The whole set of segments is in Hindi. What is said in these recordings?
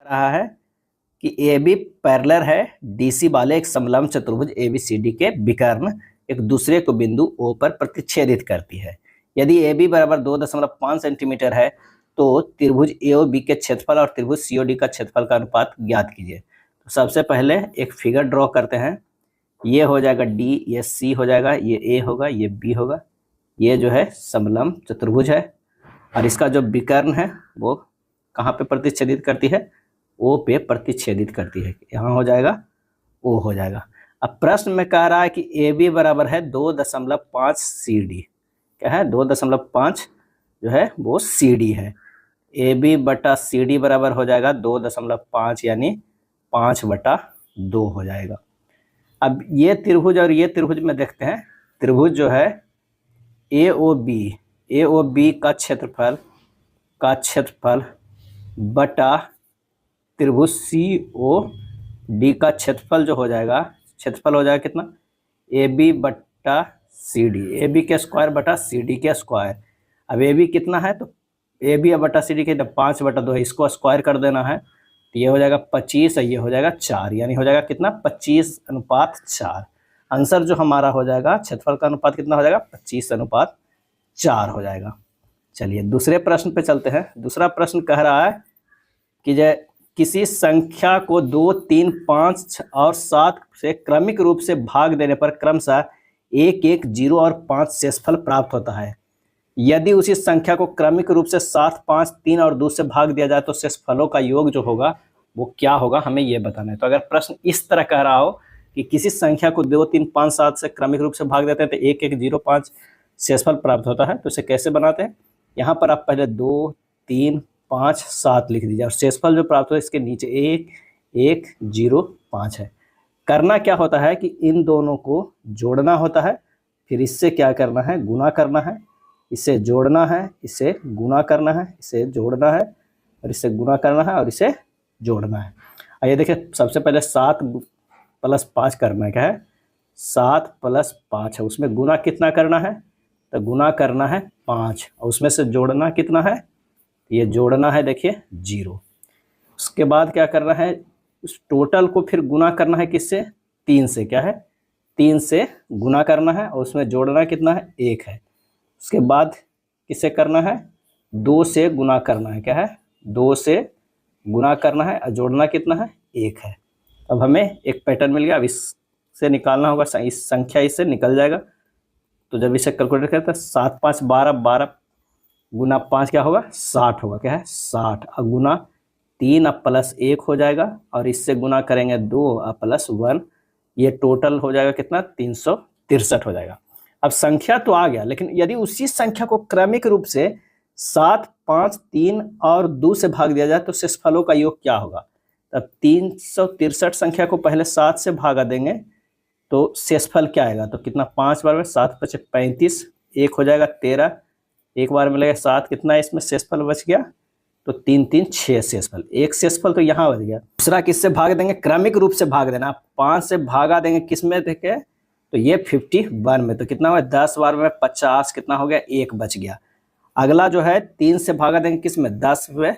रहा है कि ए बी पैरेलल है डीसी वाले एक समलंब चतुर्भुज एबीसीडी के विकर्ण एक दूसरे को बिंदु ओ पर प्रतिच्छेदित करती है। यदि ए बी बराबर 2.5 सेंटीमीटर है तो त्रिभुज ए ओ बी के क्षेत्रफल और त्रिभुज सी ओ डी का क्षेत्रफल का अनुपात ज्ञात कीजिए। तो सबसे पहले एक फिगर ड्रॉ करते हैं। ये हो जाएगा डी, ये सी हो जाएगा, ये ए होगा, ये बी होगा। ये जो है समलंब चतुर्भुज है और इसका जो विकर्ण है वो कहाँ पे प्रतिच्छेदित करती है? ओ पे प्रतिच्छेदित करती है। यहाँ हो जाएगा ओ हो जाएगा। अब प्रश्न में कह रहा है कि ए बी बराबर है 2.5 सी डी। क्या है? 2.5 जो है वो सी डी है। ए बी बटा सी डी बराबर हो जाएगा 2.5 यानी 5/2 हो जाएगा। अब ये त्रिभुज और ये त्रिभुज में देखते हैं। त्रिभुज जो है ए ओ बी का क्षेत्रफल बटा त्रिभुज सी ओ डी का क्षेत्रफल जो हो जाएगा, क्षेत्रफल हो जाएगा कितना? ए बी बटा सी डी, ए बी के स्क्वायर बटा सी डी के स्क्वायर। अब ए बी कितना है? तो ए बी बटा सी डी के 5/2 है, इसको स्क्वायर कर देना है तो ये हो जाएगा 25 और ये हो जाएगा 4, यानी हो जाएगा कितना? 25:4। आंसर जो हमारा हो जाएगा, क्षेत्रफल का अनुपात कितना हो जाएगा? 25:4 हो जाएगा। चलिए दूसरे प्रश्न पे चलते हैं। दूसरा प्रश्न कह रहा है कि किसी संख्या को 2, 3, 5 और 7 से क्रमिक रूप से भाग देने पर क्रमशः 1, 1, 0 और 5 शेषफल प्राप्त होता है। यदि उसी संख्या को क्रमिक रूप से 7, 5, 3 और 2 से भाग दिया जाए तो शेषफलों का योग जो होगा वो क्या होगा, हमें ये बताना है। तो अगर प्रश्न इस तरह कह रहा हो कि किसी संख्या को 2, 3, 5, 7 से क्रमिक रूप से भाग देते हैं तो 1, 1, 0, 5 शेषफल प्राप्त होता है, तो इसे कैसे बनाते हैं? यहाँ पर आप पहले 2, 3, 5, 7 लिख दीजिए और शेषफल जो प्राप्त हो इसके नीचे 1, 1, 0, 5 है। करना क्या होता है कि इन दोनों को जोड़ना होता है, फिर इससे क्या करना है? गुना करना है। इसे जोड़ना है, इसे गुना करना है, इसे जोड़ना है और इसे गुना करना है और इसे जोड़ना है। आइए देखिए, सबसे पहले 7 + 5 करना है। क्या है? 7 + 5 है, उसमें गुना कितना करना है? तो गुना करना है 5 और उसमें से जोड़ना कितना है? ये जोड़ना है देखिए 0। उसके बाद क्या करना है? उस टोटल को फिर गुना करना है किससे? 3 से। क्या है? 3 से गुना करना है और उसमें जोड़ना कितना है? 1 है। उसके बाद किससे करना है? 2 से गुना करना है। क्या है? 2 से गुना करना है और जोड़ना कितना है? 1 है। अब हमें एक पैटर्न मिल गया। अब इससे निकालना होगा, इस संख्या इससे निकल जाएगा। तो जब इसे कैलकुलेट करते हैं 7, 5, 12, 12 गुना 5 क्या होगा? 60 होगा। क्या है? 60 और गुना 3 अब +1 हो जाएगा और इससे गुना करेंगे 2 और +1, ये टोटल हो जाएगा कितना? 363 हो जाएगा। अब संख्या तो आ गया, लेकिन यदि उसी संख्या को क्रमिक रूप से 7, 5, 3 और 2 से भाग दिया जाए तो शेषफलों का योग क्या होगा? तब 363 संख्या को पहले 7 से भागा देंगे तो शेषफल क्या आएगा? तो कितना? 5 बार में 7 × 5 = 35, 1 हो जाएगा 13, एक बार मिलेगा 7, कितना है इसमें शेषफल बच गया? तो 3, 3, 6 शेषफल। एक शेषफल तो यहाँ बच गया। दूसरा किससे भाग देंगे? क्रमिक रूप से भाग देना। 5 से भागा देंगे किस में देखे? तो ये 51 में। तो कितना हुआ? 10 बार में 50, कितना हो गया? 1 बच गया। अगला जो है 3 से भागा देंगे किस में? 10 में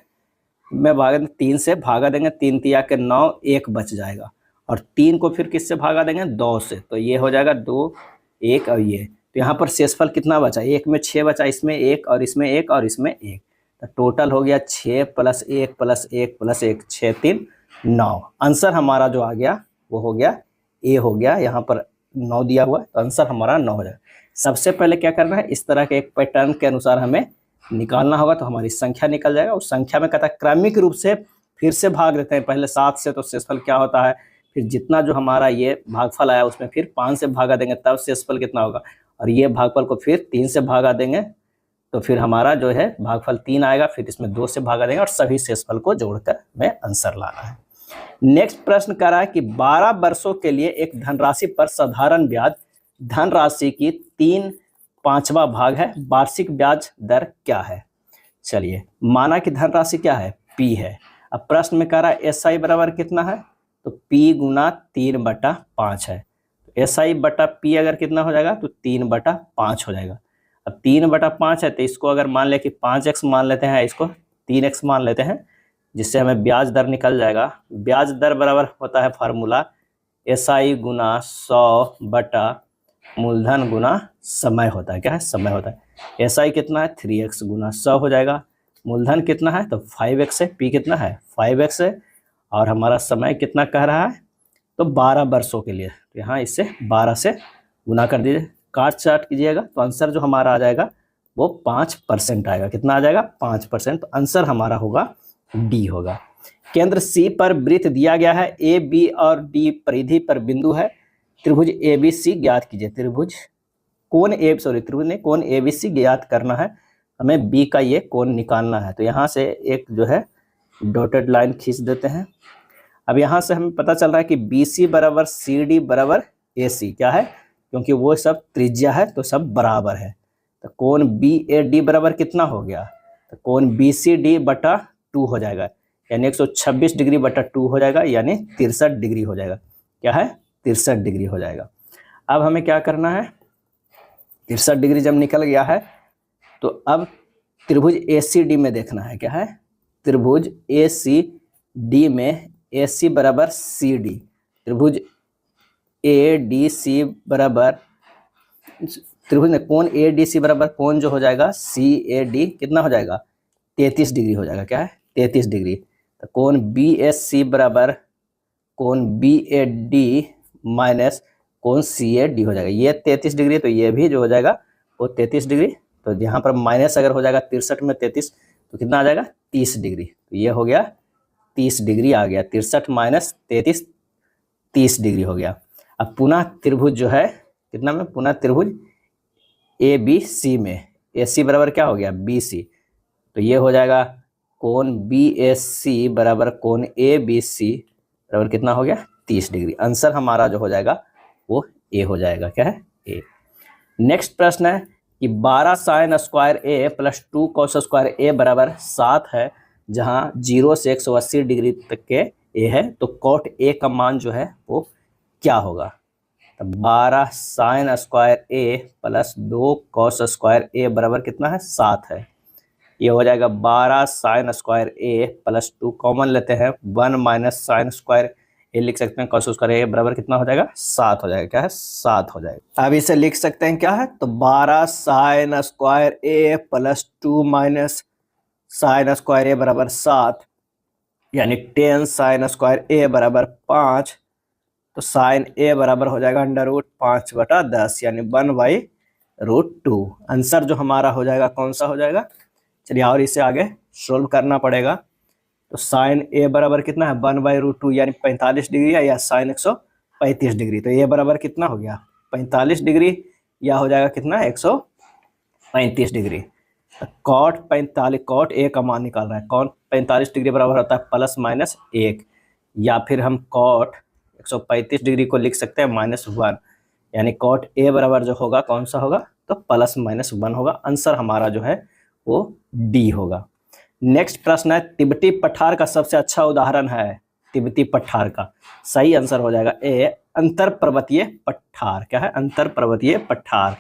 भागा देंगे, 3 से भागा देंगे, 3 × 3 = 9, 1 बच जाएगा। और 3 को फिर किससे भागा देंगे? 2 से। तो ये हो जाएगा 2, 1 और ये। तो यहाँ पर शेषफल कितना बचा? 1 में 6 बचा, इसमें 1 और इसमें 1 और इसमें 1। तो टोटल हो गया 6 + 1 + 1 + 1, 6, 3, 9। आंसर हमारा जो आ गया वो हो गया ए हो गया। यहाँ पर 9 दिया हुआ है तो आंसर हमारा 9 हो जाएगा। सबसे पहले क्या करना है? इस तरह के एक पैटर्न के अनुसार हमें निकालना होगा तो हमारी संख्या निकल जाएगा। उस संख्या में कहता है क्रमिक रूप से फिर से भाग देते हैं, पहले 7 से, तो शेषफल क्या होता है? फिर जितना जो हमारा ये भागफल आया उसमें फिर 5 से भागा देंगे तब शेषफल कितना होगा, और ये भागफल को फिर 3 से भागा देंगे तो फिर हमारा जो है भागफल 3 आएगा। फिर इसमें 2 से भागा देंगे और सभी शेषफल को जोड़कर हमें आंसर लाना है। नेक्स्ट प्रश्न कह रहा है कि 12 वर्षों के लिए एक धनराशि पर साधारण ब्याज धनराशि की 3/5वां भाग है, वार्षिक ब्याज दर क्या है? चलिए, माना कि धनराशि क्या है? P है। अब प्रश्न में कह रहा है SI बराबर कितना है? तो P × 3/5 है। तो SI बटा P अगर कितना हो जाएगा? तो 3/5 हो जाएगा। अब 3/5 है तो इसको अगर मान ले कि 5x मान लेते हैं, इसको 3x मान लेते हैं, जिससे हमें ब्याज दर निकल जाएगा। ब्याज दर बराबर होता है फार्मूला SI गुना 100 बटा मूलधन गुना समय होता है। क्या है? समय होता है। SI कितना है? 3x गुना 100 हो जाएगा। मूलधन कितना है? तो 5x है। P कितना है? 5x है। और हमारा समय कितना कह रहा है? तो 12 वर्षों के लिए। तो यहाँ इससे 12 से गुना कर दीजिए, काट चाट कीजिएगा, तो आंसर जो हमारा आ जाएगा वो 5% आएगा। कितना आ जाएगा? 5%। तो आंसर हमारा होगा डी होगा। केंद्र सी पर वृत्त दिया गया है, ए बी और डी परिधि पर बिंदु है, त्रिभुज ABC ज्ञात कीजिए। त्रिभुज ने कोण ABC ज्ञात करना है, हमें बी का ये कोण निकालना है। तो यहाँ से एक जो है डॉटेड लाइन खींच देते हैं। अब यहाँ से हमें पता चल रहा है कि BC बराबर CD बराबर AC। क्या है? क्योंकि वो सब त्रिज्या है तो सब बराबर है। तो कोण BAD बराबर कितना हो गया? तो कोण BCD बटा 2 हो जाएगा, यानी 126 डिग्री बटा 2 हो जाएगा, यानी 63 डिग्री हो जाएगा। क्या है? 63 डिग्री हो जाएगा। अब हमें क्या करना है? 63 डिग्री जब निकल गया है तो अब त्रिभुज ACD में देखना है। क्या है? त्रिभुज ACD में AC बराबर CD, त्रिभुज ADC बराबर त्रिभुज में कोण ADC बराबर कोण जो हो जाएगा CAD कितना हो जाएगा? 33 डिग्री हो जाएगा। क्या है? 33 डिग्री। तो कोण BSC बराबर कोण BAD माइनस कोण CAD हो जाएगा। ये 33 डिग्री, तो ये भी जो हो जाएगा वो 33 डिग्री। तो यहाँ पर माइनस अगर हो जाएगा 63 में 33 तो कितना आ जाएगा? 30 डिग्री। तो ये हो गया 30 डिग्री आ गया। 63 माइनस 33 30 डिग्री हो गया। अब पुनः त्रिभुज जो है कितना में? पुनः त्रिभुज ABC में AC बराबर क्या हो गया? BC। तो ये हो जाएगा कोण BSC बराबर कोण ABC बराबर कितना हो गया? 30 डिग्री। आंसर हमारा जो हो जाएगा वो A हो जाएगा। क्या है? A। नेक्स्ट प्रश्न है कि 12 sin square A plus 2 cos square A बराबर 7 है, जहाँ 0 से 180 डिग्री तक के A है, तो cot A का मान जो है वो क्या होगा? तो 12 sin square A plus 2 cos square A बराबर कितना है? 7 है। ये हो जाएगा 12 sin square A plus 2 common लेते हैं, 1 माइनस साइन स्क्वायर A लिख सकते हैं, cos स्क्वायर A बराबर कितना हो जाएगा? 7 हो जाएगा। क्या है? 7 हो जाएगा। अब इसे लिख सकते हैं क्या है? तो 12 sin square A plus 2 minus sine square A बराबर 7, यानी 10 sin स्क्वायर A बराबर 5। तो साइन A बराबर हो जाएगा √5/10, यानी 1/√2। आंसर जो हमारा हो जाएगा कौन सा हो जाएगा? चलिए और इसे आगे सोल्व करना पड़ेगा। तो साइन A बराबर कितना है? 1/√2, यानी 45 डिग्री है, या साइन 135 डिग्री। तो ये बराबर कितना हो गया? 45 डिग्री, या हो जाएगा कितना? 135 डिग्री। तो कॉट 45, कॉट A का मान निकाल रहा है। कॉट 45 डिग्री बराबर होता है प्लस माइनस 1, या फिर हम कॉट 135 डिग्री को लिख सकते हैं -1, यानी कॉट A बराबर जो होगा कौन सा होगा? तो प्लस माइनस 1 होगा। आंसर हमारा जो है वो डी होगा। नेक्स्ट प्रश्न है, तिब्बती पठार का सबसे अच्छा उदाहरण है। तिब्बती पठार का सही आंसर हो जाएगा ए, अंतर पर्वतीय पठार। क्या है? अंतर पर्वतीय पठार।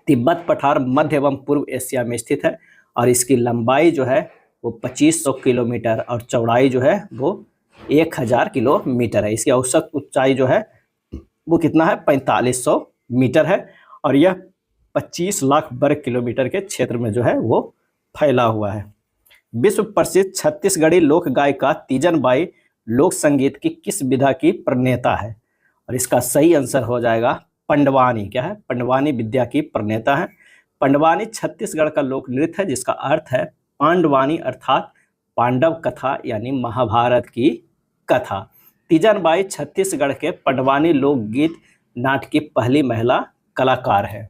तिब्बत पठार मध्य एवं पूर्व एशिया में स्थित है, और इसकी लंबाई जो है वो 2500 किलोमीटर और चौड़ाई जो है वो 1000 किलोमीटर है। इसकी औसत ऊंचाई जो है वो कितना है? 4500 मीटर है, और यह 25 लाख वर्ग किलोमीटर के क्षेत्र में जो है वो फैला हुआ है। विश्व प्रसिद्ध छत्तीसगढ़ी लोक गायिका तीजन बाई लोक संगीत की किस विधा की प्रणेता है? और इसका सही आंसर हो जाएगा पंडवानी। क्या है? पंडवानी विद्या की प्रणेता है। पंडवानी छत्तीसगढ़ का लोक नृत्य है, जिसका अर्थ है पांडवानी, अर्थात पांडव कथा, यानी महाभारत की कथा। तीजन बाई छत्तीसगढ़ के पंडवानी लोकगीत नाट्य की पहली महिला कलाकार है।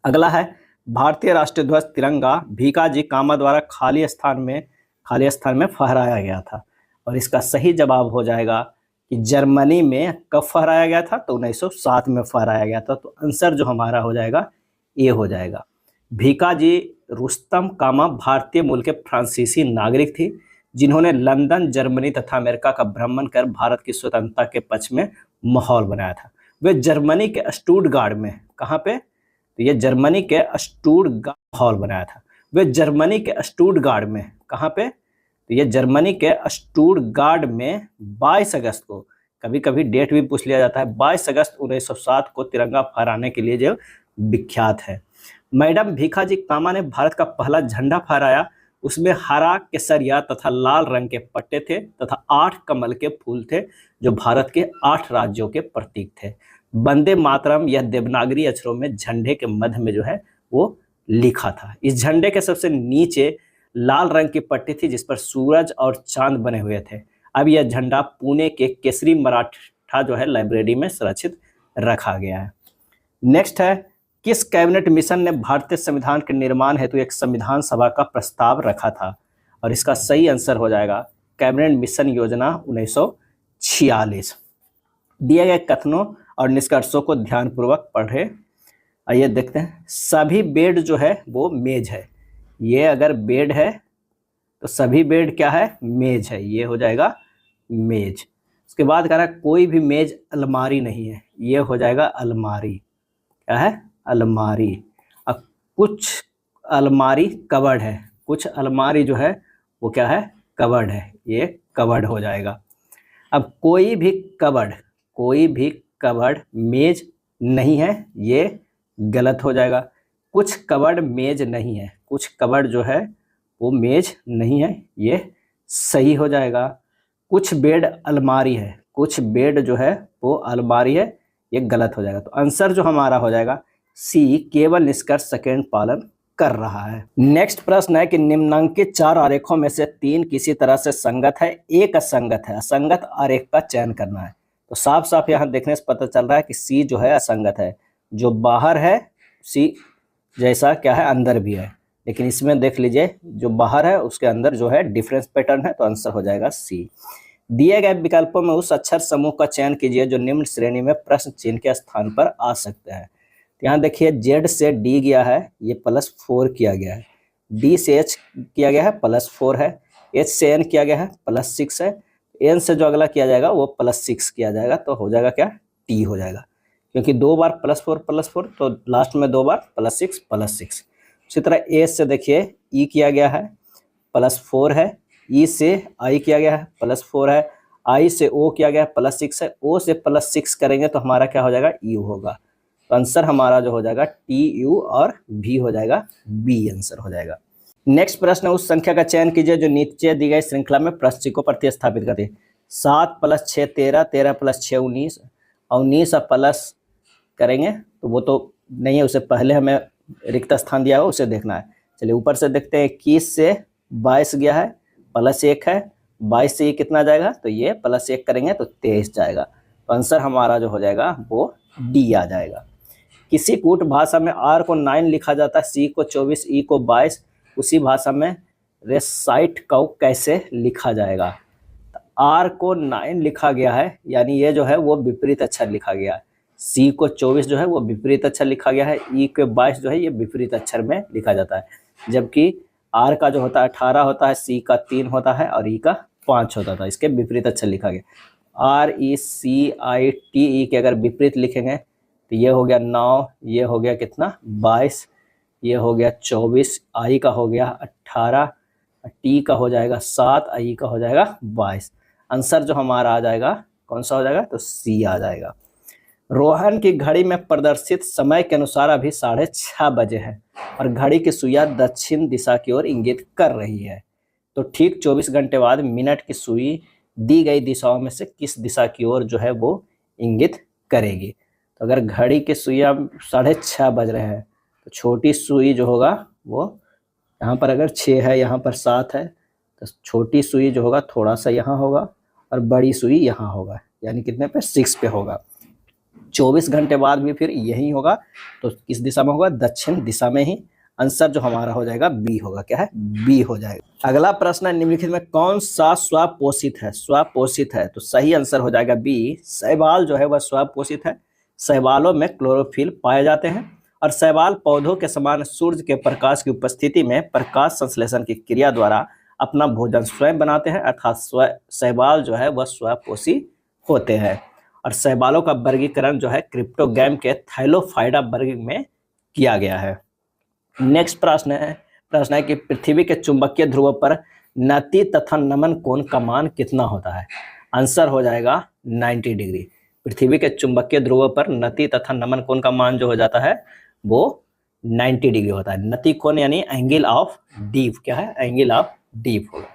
अगला है, भारतीय राष्ट्रीय ध्वज तिरंगा भीकाजी कामा द्वारा खाली स्थान में फहराया गया था। और इसका सही जवाब हो जाएगा कि जर्मनी में कब फहराया गया था? तो 1907 में फहराया गया था। तो आंसर जो हमारा हो जाएगा ये हो जाएगा। भीकाजी रुस्तम कामा भारतीय मूल के फ्रांसीसी नागरिक थी, जिन्होंने लंदन, जर्मनी तथा अमेरिका का भ्रमण कर भारत की स्वतंत्रता के पक्ष में माहौल बनाया था। वे जर्मनी के स्टुटगार्ट में, कहाँ पे? तो ये जर्मनी के स्टुटगार्ट माहौल बनाया था। वे जर्मनी के स्टुटगार्ट में, कहाँ पे? तो ये जर्मनी के स्टुटगार्ट में 22 अगस्त को, कभी कभी डेट भी पूछ लिया जाता है, 22 अगस्त 1907 को तिरंगा फहराने के लिए जो विख्यात है। मैडम भीखाजी कामा ने भारत का पहला झंडा फहराया, उसमें हरा, केसरिया तथा लाल रंग के पट्टे थे तथा 8 कमल के फूल थे जो भारत के 8 राज्यों के प्रतीक थे। वंदे मातरम यह देवनागरी अक्षरों में झंडे के मध्य में जो है वो लिखा था। इस झंडे के सबसे नीचे लाल रंग की पट्टी थी जिस पर सूरज और चांद बने हुए थे। अब यह झंडा पुणे के केसरी मराठा जो है लाइब्रेरी में संरक्षित रखा गया है। नेक्स्ट है, किस कैबिनेट मिशन ने भारतीय संविधान के निर्माण हेतु एक संविधान सभा का प्रस्ताव रखा था? और इसका सही आंसर हो जाएगा कैबिनेट मिशन योजना 1946। दिए गए कथनों और निष्कर्षों को ध्यानपूर्वक पढ़े। आइए देखते हैं। सभी बेड जो है वो मेज है। ये अगर बेड है तो सभी बेड क्या है? मेज है। ये हो जाएगा मेज। उसके बाद कह रहा है कोई भी मेज अलमारी नहीं है। ये हो जाएगा अलमारी। क्या है? अलमारी। अब कुछ अलमारी कबर्ड है। कुछ अलमारी जो है वो क्या है? कबर्ड है। ये कबर्ड हो जाएगा। अब कोई भी कबर्ड मेज नहीं है। ये गलत हो जाएगा। कुछ कबर्ड मेज नहीं है। कुछ कबर्ड जो है वो मेज नहीं है। ये सही हो जाएगा। कुछ बेड अलमारी है। कुछ बेड जो है वो अलमारी है। ये गलत हो जाएगा। तो आंसर जो हमारा हो जाएगा सी, केवल निष्कर्ष सेकंड पालन कर रहा है। नेक्स्ट प्रश्न है कि निम्नांकित 4 आरेखों में से 3 किसी तरह से संगत है, एक असंगत है। असंगत आरेख का चयन करना है। तो साफ साफ यहाँ देखने से पता चल रहा है कि सी जो है असंगत है। जो बाहर है सी जैसा क्या है अंदर भी है, लेकिन इसमें देख लीजिए जो बाहर है उसके अंदर जो है डिफरेंस पैटर्न है। तो आंसर हो जाएगा सी। दिए गए विकल्पों में उस अक्षर समूह का चयन कीजिए जो निम्न श्रेणी में प्रश्न चिन्ह के स्थान पर आ सकते हैं। तो यहाँ देखिए जेड से डी गया है, ये +4 किया गया है। डी से एच किया गया है +4 है। एच से एन किया गया है +6 है। एन से जो अगला किया जाएगा वो +6 किया जाएगा। तो हो जाएगा क्या? टी हो जाएगा, क्योंकि 2 बार +4 तो लास्ट में 2 बार +6। उसी तरह ए से देखिए ई किया गया है +4 है। ई से आई किया गया है +4 है। आई से ओ किया गया है +6 है। ओ से +6 करेंगे तो हमारा क्या हो जाएगा? यू होगा। तो आंसर हमारा जो हो जाएगा टी यू और भी हो जाएगा बी आंसर हो जाएगा। नेक्स्ट प्रश्न है उस संख्या का चयन कीजिए जो नीचे दी गई श्रृंखला में प्रश्न को प्रतिस्थापित करती है। 7 + 6 13, 13 + 6 19, 19 अब प्लस करेंगे तो वो तो नहीं है, उससे पहले हमें रिक्त स्थान दिया हो उसे देखना है। चलिए ऊपर से देखते हैं। 21 से 22 गया है +1 है। 22 से ये कितना जाएगा? तो ये +1 करेंगे तो 23 जाएगा। तो आंसर हमारा जो हो जाएगा वो डी आ जाएगा। किसी कूट भाषा में आर को 9 लिखा जाता है, सी को 24, ई को 22। उसी भाषा में रेसाइट को कैसे लिखा जाएगा? आर को 9 लिखा गया है, यानी ये जो है वो विपरीत अक्षर लिखा गया है। सी को 24 जो है वो विपरीत अक्षर लिखा गया है। ई के 22 जो है ये विपरीत अक्षर में लिखा जाता है। जबकि आर का जो होता है 18 होता है, सी का 3 होता है और ई का 5 होता था। इसके विपरीत अक्षर लिखा गया। R E C I T E के अगर विपरीत लिखेंगे तो ये हो गया 9, ये हो गया कितना 22, ये हो गया 24, आई का हो गया 18, टी का हो जाएगा 7, आई का हो जाएगा 22। आंसर जो हमारा आ जाएगा कौन सा हो जाएगा? तो सी आ जाएगा। रोहन की घड़ी में प्रदर्शित समय के अनुसार अभी 6:30 बजे है और घड़ी की सुइयां दक्षिण दिशा की ओर इंगित कर रही है। तो ठीक 24 घंटे बाद मिनट की सुई दी गई दिशाओं में से किस दिशा की ओर जो है वो इंगित करेगी? तो अगर घड़ी की सुइयां 6:30 बज रहे हैं तो छोटी सुई जो होगा वो यहाँ पर अगर 6 है, यहाँ पर 7 है, तो छोटी सुई जो होगा थोड़ा सा यहाँ होगा और बड़ी सुई यहाँ होगा, यानी कितने पे? 6 पे होगा। 24 घंटे बाद भी फिर यही होगा, तो किस दिशा में होगा? दक्षिण दिशा में ही। आंसर जो हमारा हो जाएगा बी होगा। क्या है? बी हो जाएगा। अगला प्रश्न है निम्नलिखित में कौन सा स्वपोषित है? स्वपोषित है तो सही आंसर हो जाएगा बी। शैवाल जो है वह स्वपोषित है। शैवालों में क्लोरोफिल पाए जाते हैं और शैवाल पौधों के समान सूर्य के प्रकाश की उपस्थिति में प्रकाश संश्लेषण की क्रिया द्वारा अपना भोजन स्वयं बनाते हैं, अर्थात शैवाल जो है वह स्वपोषी होते हैं। और शैवालों का वर्गीकरण जो है क्रिप्टोगैम के थाइलोफाइडा वर्ग में किया गया है। नेक्स्ट प्रश्न है कि पृथ्वी के चुंबकीय ध्रुवों पर नति तथा नमन कोण का मान कितना होता है? आंसर हो जाएगा 90 डिग्री। पृथ्वी के चुंबकीय ध्रुवों पर नति तथा नमन कोण का मान जो हो जाता है वो 90 डिग्री होता है। नति कोण यानी एंगल ऑफ डीप, क्या है? एंगल ऑफ डीप होगा।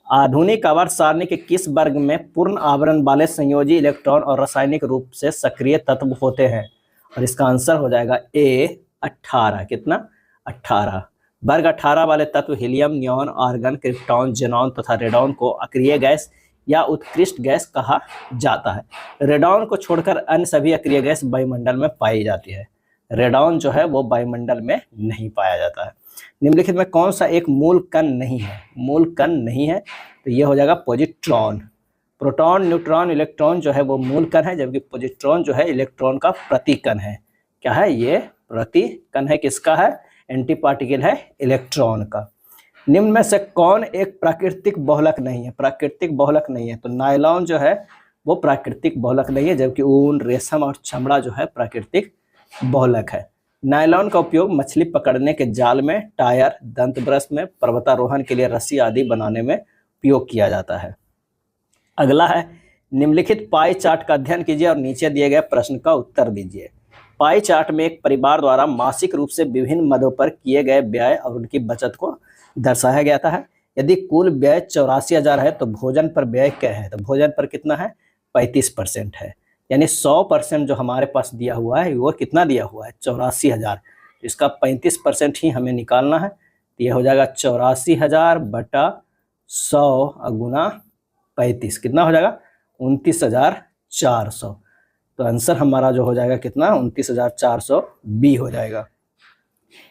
आधुनिक आवर्त सारणी के किस वर्ग में पूर्ण आवरण वाले संयोजी इलेक्ट्रॉन और रासायनिक रूप से सक्रिय तत्व होते हैं? और इसका आंसर हो जाएगा ए 18। कितना? 18। वर्ग 18 वाले तत्व helium, neon, argon, krypton, xenon तथा रेडॉन को अक्रिय गैस या उत्कृष्ट गैस कहा जाता है। रेडॉन को छोड़कर अन्य सभी अक्रिय गैस वायुमंडल में पाई जाती है। रेडॉन जो है वो वायुमंडल में नहीं पाया जाता है। निम्नलिखित में कौन सा एक मूल कण नहीं है? मूल कण नहीं है तो ये हो जाएगा पॉजिट्रॉन। प्रोटॉन, न्यूट्रॉन, इलेक्ट्रॉन जो है वो मूल कण है, जबकि पॉजिट्रॉन जो है इलेक्ट्रॉन का प्रतिकण है। क्या है? ये प्रतिकण है। किसका है? एंटी पार्टिकल है इलेक्ट्रॉन का। निम्न में से कौन एक प्राकृतिक बहुलक नहीं है? प्राकृतिक बहुलक नहीं है तो नायलॉन जो है वो प्राकृतिक बहुलक नहीं है, जबकि ऊन, रेशम और चमड़ा जो है प्राकृतिक बहुलक है। नायलॉन का उपयोग मछली पकड़ने के जाल में, टायर, दंत ब्रश में, पर्वतारोहण के लिए रस्सी आदि बनाने में उपयोग किया जाता है। अगला है निम्नलिखित पाई चार्ट का अध्ययन कीजिए और नीचे दिए गए प्रश्न का उत्तर दीजिए। पाई चार्ट में एक परिवार द्वारा मासिक रूप से विभिन्न मदों पर किए गए व्यय और उनकी बचत को दर्शाया गया है। यदि कुल व्यय 84,000 है तो भोजन पर व्यय क्या है? तो भोजन पर कितना है? 35% है। यानी 100% जो हमारे पास दिया हुआ है वो कितना दिया हुआ है? 84,000। इसका 35% ही हमें निकालना है तो ये हो जाएगा 84,000 बटा 100 गुना 35 कितना हो जाएगा? 29,400। तो आंसर हमारा जो हो जाएगा कितना? 29,400 बी हो जाएगा।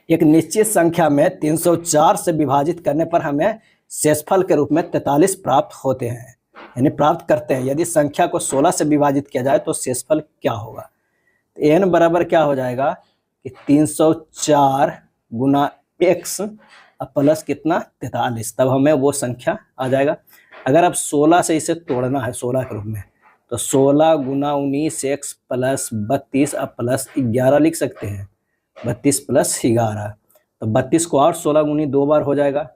एक निश्चित संख्या में 304 से विभाजित करने पर हमें शेषफल के रूप में 43 प्राप्त होते हैं, यानी प्राप्त करते हैं। यदि संख्या को 16 से विभाजित किया जाए तो शेषफल क्या होगा? तो n बराबर क्या हो जाएगा कि 304 गुना x प्लस कितना? 43। तब हमें वो संख्या आ जाएगा। अगर अब 16 से इसे तोड़ना है 16 के रूप में तो 16 गुना 19x प्लस 32 प्लस 11 लिख सकते हैं। 32 प्लस 11 तो 32 को और 16 गुनी 2 बार हो जाएगा,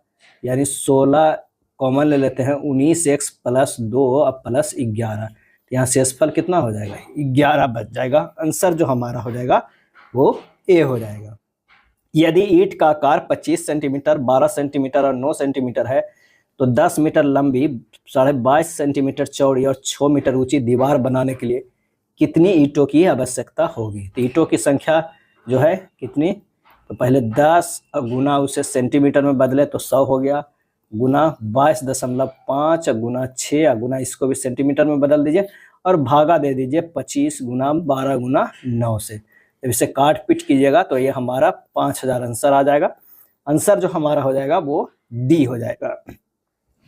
यानी 16 कॉमन ले लेते हैं, 19x प्लस 2 प्लस 11। तो यहाँ शेषफल कितना हो जाएगा? 11 बच जाएगा। आंसर जो हमारा हो जाएगा वो ए हो जाएगा। यदि ईंट का आकार 25 सेंटीमीटर, 12 सेंटीमीटर और 9 सेंटीमीटर है तो 10 मीटर लंबी, 22.5 सेंटीमीटर चौड़ी और 6 मीटर ऊंची दीवार बनाने के लिए कितनी ईंटों की आवश्यकता होगी? तो ईंटों की संख्या जो है कितनी? तो पहले 10 गुना उसे सेंटीमीटर में बदले तो 100 हो गया, गुना 22.5 गुना 6 गुना इसको भी सेंटीमीटर में बदल दीजिए और भागा दे दीजिए 25 गुना 12 गुना 9 से। जब इसे काट पीट कीजिएगा तो ये हमारा 5000 आंसर आ जाएगा। आंसर जो हमारा हो जाएगा वो डी हो जाएगा।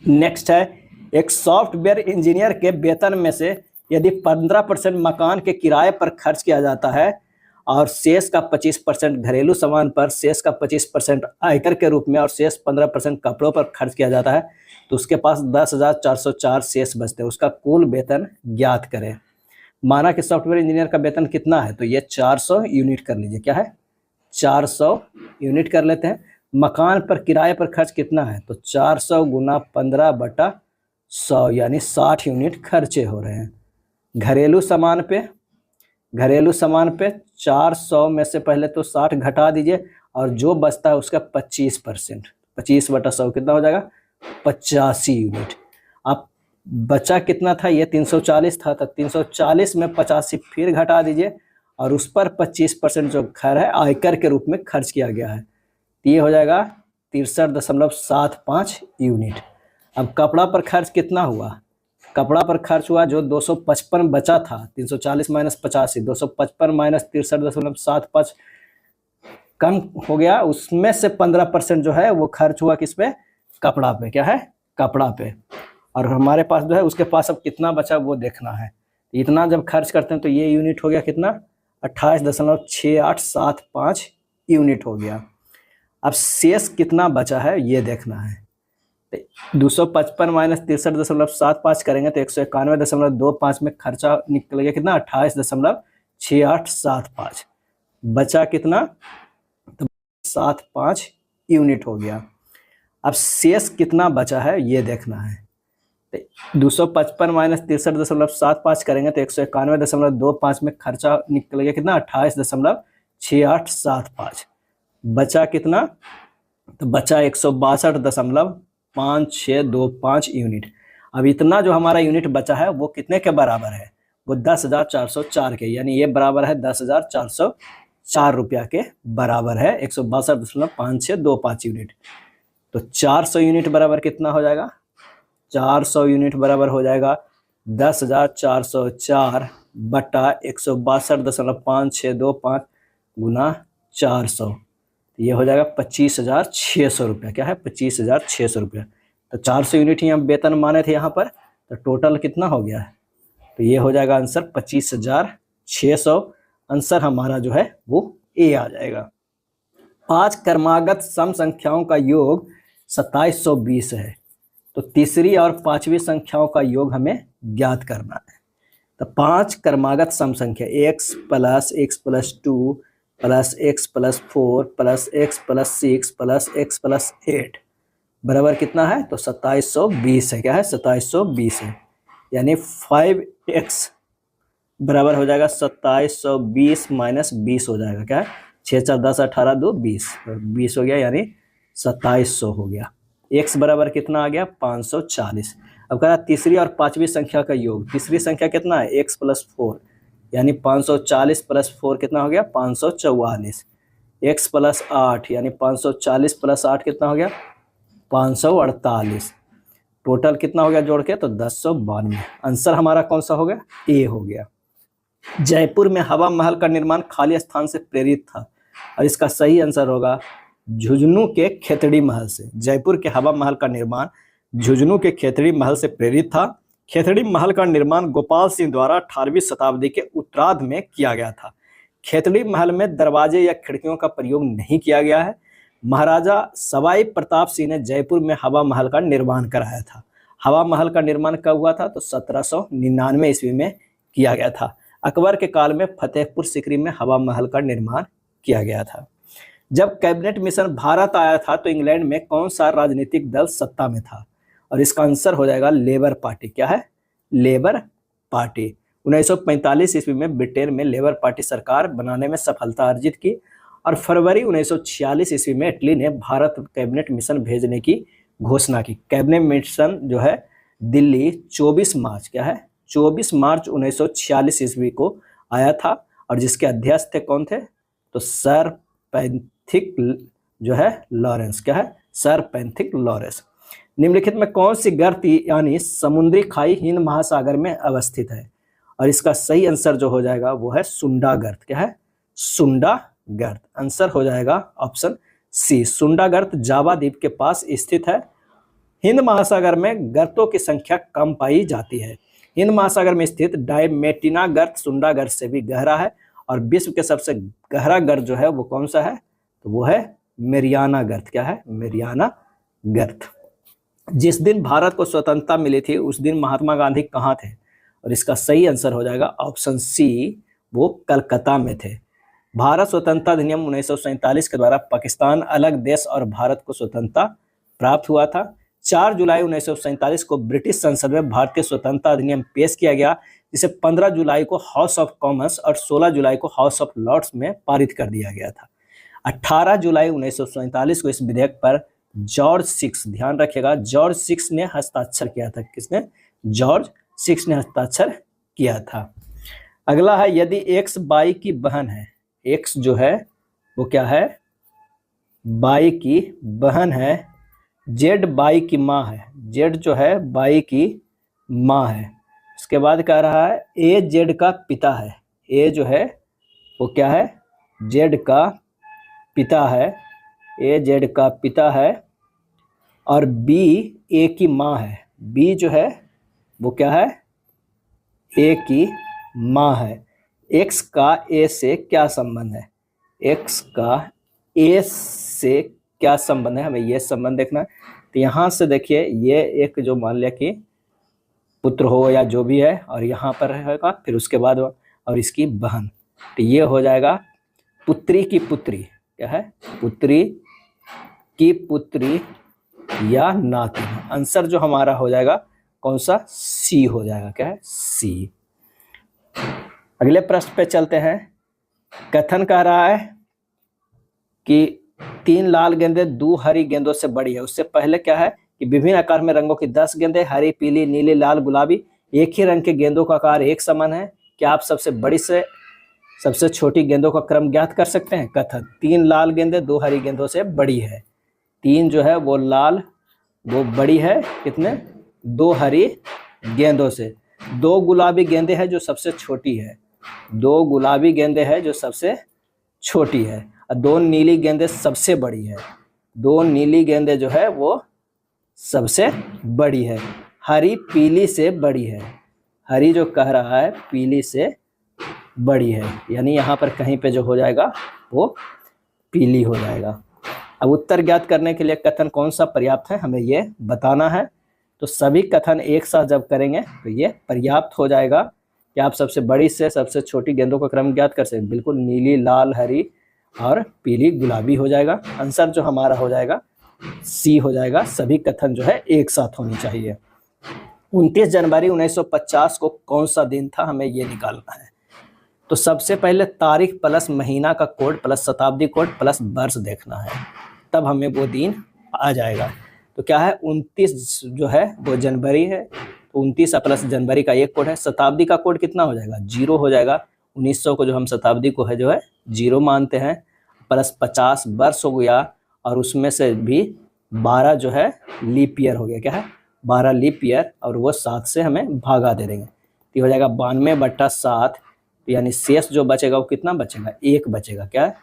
नेक्स्ट है एक सॉफ्टवेयर इंजीनियर के वेतन में से यदि 15% मकान के किराए पर खर्च किया जाता है और शेष का 25% घरेलू सामान पर, शेष का 25% आयकर के रूप में और शेष 15% कपड़ों पर खर्च किया जाता है तो उसके पास 10,404 शेष बचते हैं। उसका कुल वेतन ज्ञात करें। माना कि सॉफ्टवेयर इंजीनियर का वेतन कितना है? तो ये 400 यूनिट कर लीजिए। क्या है? 400 यूनिट कर लेते हैं। मकान पर किराए पर खर्च कितना है? तो 400 गुना 15 बटा 100 यानी 60 यूनिट खर्चे हो रहे हैं। घरेलू सामान पे 400 में से पहले तो 60 घटा दीजिए और जो बचता है उसका 25%, 25 बटा 100 कितना हो जाएगा? 85 यूनिट। अब बचा कितना था? ये 340 था तो 340 में 85 फिर घटा दीजिए और उस पर 25% जो घर है आयकर के रूप में खर्च किया गया है, ये हो जाएगा 63.75 यूनिट। अब कपड़ा पर खर्च कितना हुआ? कपड़ा पर खर्च हुआ जो 255 बचा था, 340 माइनस 85, 255 माइनस 63.75 कम हो गया। उसमें से 15% जो है वो खर्च हुआ किस पे? कपड़ा पे। क्या है? कपड़ा पे। और हमारे पास जो है उसके पास अब कितना बचा वो देखना है। इतना जब खर्च करते हैं तो ये यूनिट हो गया कितना? 28.6875 यूनिट हो गया। अब शेष कितना बचा है ये देखना है। 255 माइनस 63.75 करेंगे तो 191.25 में खर्चा निकल गया कितना? 28.6875। बचा कितना? तो 75 यूनिट हो गया। अब शेष कितना बचा है ये देखना है। 255 माइनस 63.75 करेंगे तो 191.25 में खर्चा निकल गया कितना 28.6875। बचा कितना, तो बचा 162.5625 यूनिट। अब इतना जो हमारा यूनिट बचा है वो कितने के बराबर है, वो 10,404 के, यानी ये बराबर है 10,404 रुपया के बराबर है 162.5625 यूनिट। तो 400 यूनिट बराबर कितना हो जाएगा, 400 यूनिट बराबर हो जाएगा 10,404 बटा 162.5625 गुना 400, ये हो जाएगा 25,600 रुपया। क्या है, 25,600 रुपया। तो 400 यूनिट ही हम वेतन माने थे यहाँ पर, तो टोटल कितना हो गया है, तो ये हो जाएगा आंसर 25,600। आंसर हमारा जो है वो ए आ जाएगा। 5 क्रमागत सम संख्याओं का योग 2720 है, तो तीसरी और पांचवी संख्याओं का योग हमें ज्ञात करना है। तो 5 क्रमागत सम संख्या x plus x plus 2 plus x plus 4 plus x plus 6 plus x plus 8 बराबर कितना है, तो 2720 है। क्या है, 2720 है, यानी 5x बराबर हो जाएगा 2720 माइनस 20 हो जाएगा। क्या है, 6 4 10 18 2 20 20 हो गया, यानी 2700 हो गया। x बराबर कितना आ गया, 540। अब कह रहा तीसरी और पांचवी संख्या का योग, तीसरी संख्या कितना है, x प्लस 4, यानी 540 प्लस 4 कितना हो गया, 544। x प्लस 8 यानी 540 प्लस 8 कितना हो गया, 548। टोटल कितना हो गया जोड़ के, तो 1092। आंसर हमारा कौन सा हो गया, ए हो गया। जयपुर में हवा महल का निर्माण खाली स्थान से प्रेरित था, और इसका सही आंसर होगा झुंझुनू के खेतड़ी महल से। जयपुर के हवा महल का निर्माण झुंझुनू के खेतड़ी महल से प्रेरित था। खेतड़ी महल का निर्माण गोपाल सिंह द्वारा 18वीं शताब्दी के उत्तरार्ध में किया गया था। खेतड़ी महल में दरवाजे या खिड़कियों का प्रयोग नहीं किया गया है। महाराजा सवाई प्रताप सिंह ने जयपुर में हवा महल का निर्माण कराया था। हवा महल का निर्माण कब हुआ था, तो 1799 ईस्वी में किया गया था। अकबर के काल में फतेहपुर सीकरी में हवा महल का निर्माण किया गया था। जब कैबिनेट मिशन भारत आया था तो इंग्लैंड में कौन सा राजनीतिक दल सत्ता में था, और इसका आंसर हो जाएगा लेबर पार्टी। क्या है, लेबर पार्टी। 1945 ईस्वी में ब्रिटेन में लेबर पार्टी सरकार बनाने में सफलता अर्जित की, और फरवरी 1946 ईस्वी में इटली ने भारत कैबिनेट मिशन भेजने की घोषणा की। कैबिनेट मिशन जो है दिल्ली 24 मार्च, क्या है, 24 मार्च 1946 ईस्वी को आया था, और जिसके अध्यक्ष थे कौन थे, तो सर पैंथिक जो है लॉरेंस। क्या है, सर पैंथिक लॉरेंस। निम्नलिखित में कौन सी गर्त यानी समुद्री खाई हिंद महासागर में अवस्थित है, और इसका सही आंसर जो हो जाएगा वो है सुंडा गर्त। क्या है, सुंडा गर्त। आंसर हो जाएगा ऑप्शन सी, सुंडा गर्त जावा द्वीप के पास स्थित है। हिंद महासागर में गर्तों की संख्या कम पाई जाती है। हिंद महासागर में स्थित डायमेटिना गर्त सुंडा गर्त से भी गहरा है, और विश्व के सबसे गहरा गर्त जो है वो कौन सा है, तो वो है मेरियाना गर्त। क्या है, मेरियाना गर्त। जिस दिन भारत को स्वतंत्रता मिली थी उस दिन महात्मा गांधी कहाँ थे, और इसका सही आंसर हो जाएगा ऑप्शन सी, वो कलकत्ता में थे। भारत स्वतंत्रता अधिनियम 1947 के द्वारा पाकिस्तान अलग देश और भारत को स्वतंत्रता प्राप्त हुआ था। 4 जुलाई 1947 को ब्रिटिश संसद में भारतीय स्वतंत्रता अधिनियम पेश किया गया, जिसे 15 जुलाई को हाउस ऑफ कॉमन्स और 16 जुलाई को हाउस ऑफ लॉर्ड्स में पारित कर दिया गया था। 18 जुलाई 1947 को इस विधेयक पर जॉर्ज 6, ध्यान रखिएगा, जॉर्ज 6 ने हस्ताक्षर किया था। किसने, जॉर्ज 6 ने हस्ताक्षर किया था। अगला है, यदि एक्स बाई की बहन है, एक्स जो है वो क्या है, बाई की बहन है, जेड बाई की माँ है, जेड जो है बाई की माँ है। इसके बाद कह रहा है ए जेड का पिता है, ए जो है वो क्या है, जेड का पिता है, ए जेड का पिता है, और बी ए की माँ है, बी जो है वो क्या है, ए की माँ है। एक्स का ए से क्या संबंध है, एक्स का ए से क्या संबंध है, हमें ये संबंध देखना है। तो यहाँ से देखिए, ये एक जो मान लिया कि पुत्र हो या जो भी है, और यहाँ पर रहेगा, फिर उसके बाद और इसकी बहन, तो ये हो जाएगा पुत्री की पुत्री। क्या है, पुत्री की पुत्री या ना तीनों। आंसर जो हमारा हो जाएगा कौन सा, सी हो जाएगा। क्या है, सी। अगले प्रश्न पे चलते हैं। कथन कह रहा है कि 3 लाल गेंदें 2 हरी गेंदों से बड़ी है। उससे पहले क्या है कि विभिन्न आकार में रंगों की 10 गेंदें, हरी, पीली, नीली, लाल, गुलाबी, एक ही रंग के गेंदों का आकार एक समान है। क्या आप सबसे बड़ी से सबसे छोटी गेंदों का क्रम ज्ञात कर सकते हैं? कथन, 3 लाल गेंदें 2 हरी गेंदों से बड़ी है। 3 जो है वो लाल, वो बड़ी है कितने, 2 हरी गेंदों से। 2 गुलाबी गेंदें हैं जो सबसे छोटी है, 2 गुलाबी गेंदें हैं जो सबसे छोटी है, और 2 नीली गेंदें सबसे बड़ी है। 2 नीली गेंदें जो है वो सबसे बड़ी है। हरी पीली से बड़ी है, हरी जो कह रहा है पीली से बड़ी है, यानी यहाँ पर कहीं पे जो हो जाएगा वो पीली हो जाएगा। अब उत्तर ज्ञात करने के लिए कथन कौन सा पर्याप्त है, हमें ये बताना है। तो सभी कथन एक साथ जब करेंगे तो ये पर्याप्त हो जाएगा कि आप सबसे बड़ी से सबसे छोटी गेंदों का क्रम ज्ञात कर सकते। बिल्कुल, नीली, लाल, हरी और पीली, गुलाबी हो जाएगा। आंसर जो हमारा हो जाएगा सी हो जाएगा। सभी कथन जो है एक साथ होनी चाहिए। 29 जनवरी 1950 को कौन सा दिन था, हमें ये निकालना है। तो सबसे पहले तारीख प्लस महीना का कोड प्लस शताब्दी कोड प्लस वर्ष देखना है, तब हमें वो दिन आ जाएगा। तो क्या है, 29 जो है वो जनवरी है, तो 29 प्लस जनवरी का एक कोड है। शताब्दी का कोड कितना हो जाएगा, 0 हो जाएगा। 1900 को जो हम शताब्दी को है जो है 0 मानते हैं, प्लस 50 वर्ष हो गया, और उसमें से भी 12 जो है लीप ईयर हो गया। क्या है, 12 लीप ईयर, और वो 7 से हमें भागा दे देंगे, तो हो जाएगा 92/7। यानी शेष जो बचेगा वो कितना बचेगा, 1 बचेगा। क्या है,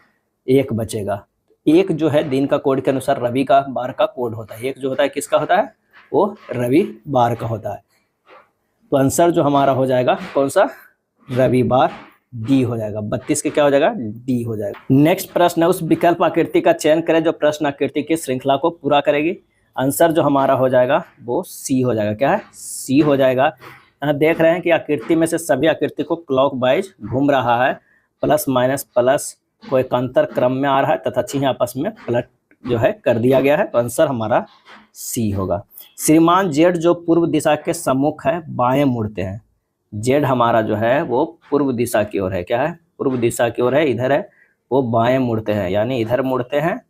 1 बचेगा। 1 जो है दिन का कोड के अनुसार रविवार का कोड होता है। 1 जो होता है किसका होता है, वो रविवार का होता है। तो आंसर जो हमारा हो जाएगा कौन सा, रविवार, डी हो जाएगा। 32 के क्या हो जाएगा, डी हो जाएगा। नेक्स्ट प्रश्न है, उस विकल्प आकृति का चयन करें जो प्रश्न आकृति की श्रृंखला को पूरा करेगी। आंसर जो हमारा हो जाएगा वो सी हो जाएगा। क्या है, सी हो जाएगा। यहाँ देख रहे हैं कि आकृति में से सभी आकृति को क्लॉकवाइज घूम रहा है, प्लस माइनस प्लस को एकांतर क्रम में आ रहा है, तथा चिन्ह आपस में पलट जो है कर दिया गया है। तो आंसर हमारा सी होगा। श्रीमान जेड जो पूर्व दिशा के सम्मुख है बाएं मुड़ते हैं। जेड हमारा जो है वो पूर्व दिशा की ओर है। क्या है, पूर्व दिशा की ओर है, इधर है, वो बाएं मुड़ते हैं, यानी इधर मुड़ते हैं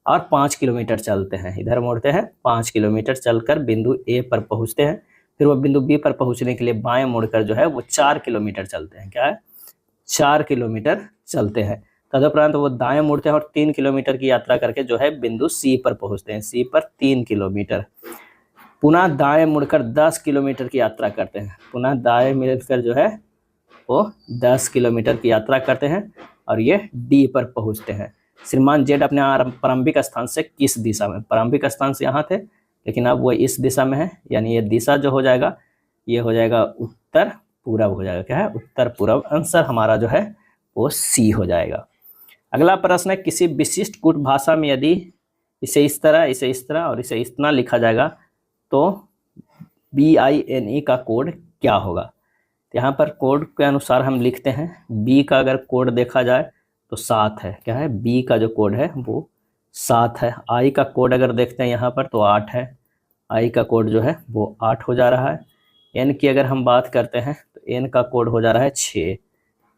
और 5 किलोमीटर चलते हैं। इधर मुड़ते हैं, 5 किलोमीटर चलकर बिंदु ए पर पहुंचते हैं। फिर वो बिंदु बी पर पहुंचने के लिए बाएं मुड़कर जो है वो 4 किलोमीटर चलते हैं। क्या है, 4 किलोमीटर चलते हैं। तदुपरांत वो दाएं मुड़ते हैं और 3 किलोमीटर की यात्रा करके जो है बिंदु सी पर पहुंचते हैं। सी पर 3 किलोमीटर। पुनः दाएं मुड़कर 10 किलोमीटर की यात्रा करते हैं। पुनः दाएं मुड़कर जो है वो 10 किलोमीटर की यात्रा करते हैं और ये डी पर पहुंचते हैं। श्रीमान जेड अपने प्रारंभिक स्थान से किस दिशा में, प्रारंभिक स्थान से यहाँ थे, लेकिन अब वो इस दिशा में है, यानी ये दिशा जो हो जाएगा ये हो जाएगा उत्तर पूरब हो जाएगा। क्या है, उत्तर पूरब। आंसर हमारा जो है वो सी हो जाएगा। अगला प्रश्न है, किसी विशिष्ट कूट भाषा में यदि इसे इस तरह, इसे इस तरह और इसे इतना लिखा जाएगा तो BINE का कोड क्या होगा। यहाँ पर कोड के अनुसार हम लिखते हैं। बी का अगर कोड देखा जाए तो 7 है। क्या है, बी का जो कोड है वो 7 है। आई का कोड अगर देखते हैं यहाँ पर तो 8 है। आई का कोड जो है वो 8 हो जा रहा है। एन की अगर हम बात करते हैं तो एन का कोड हो जा रहा है 6।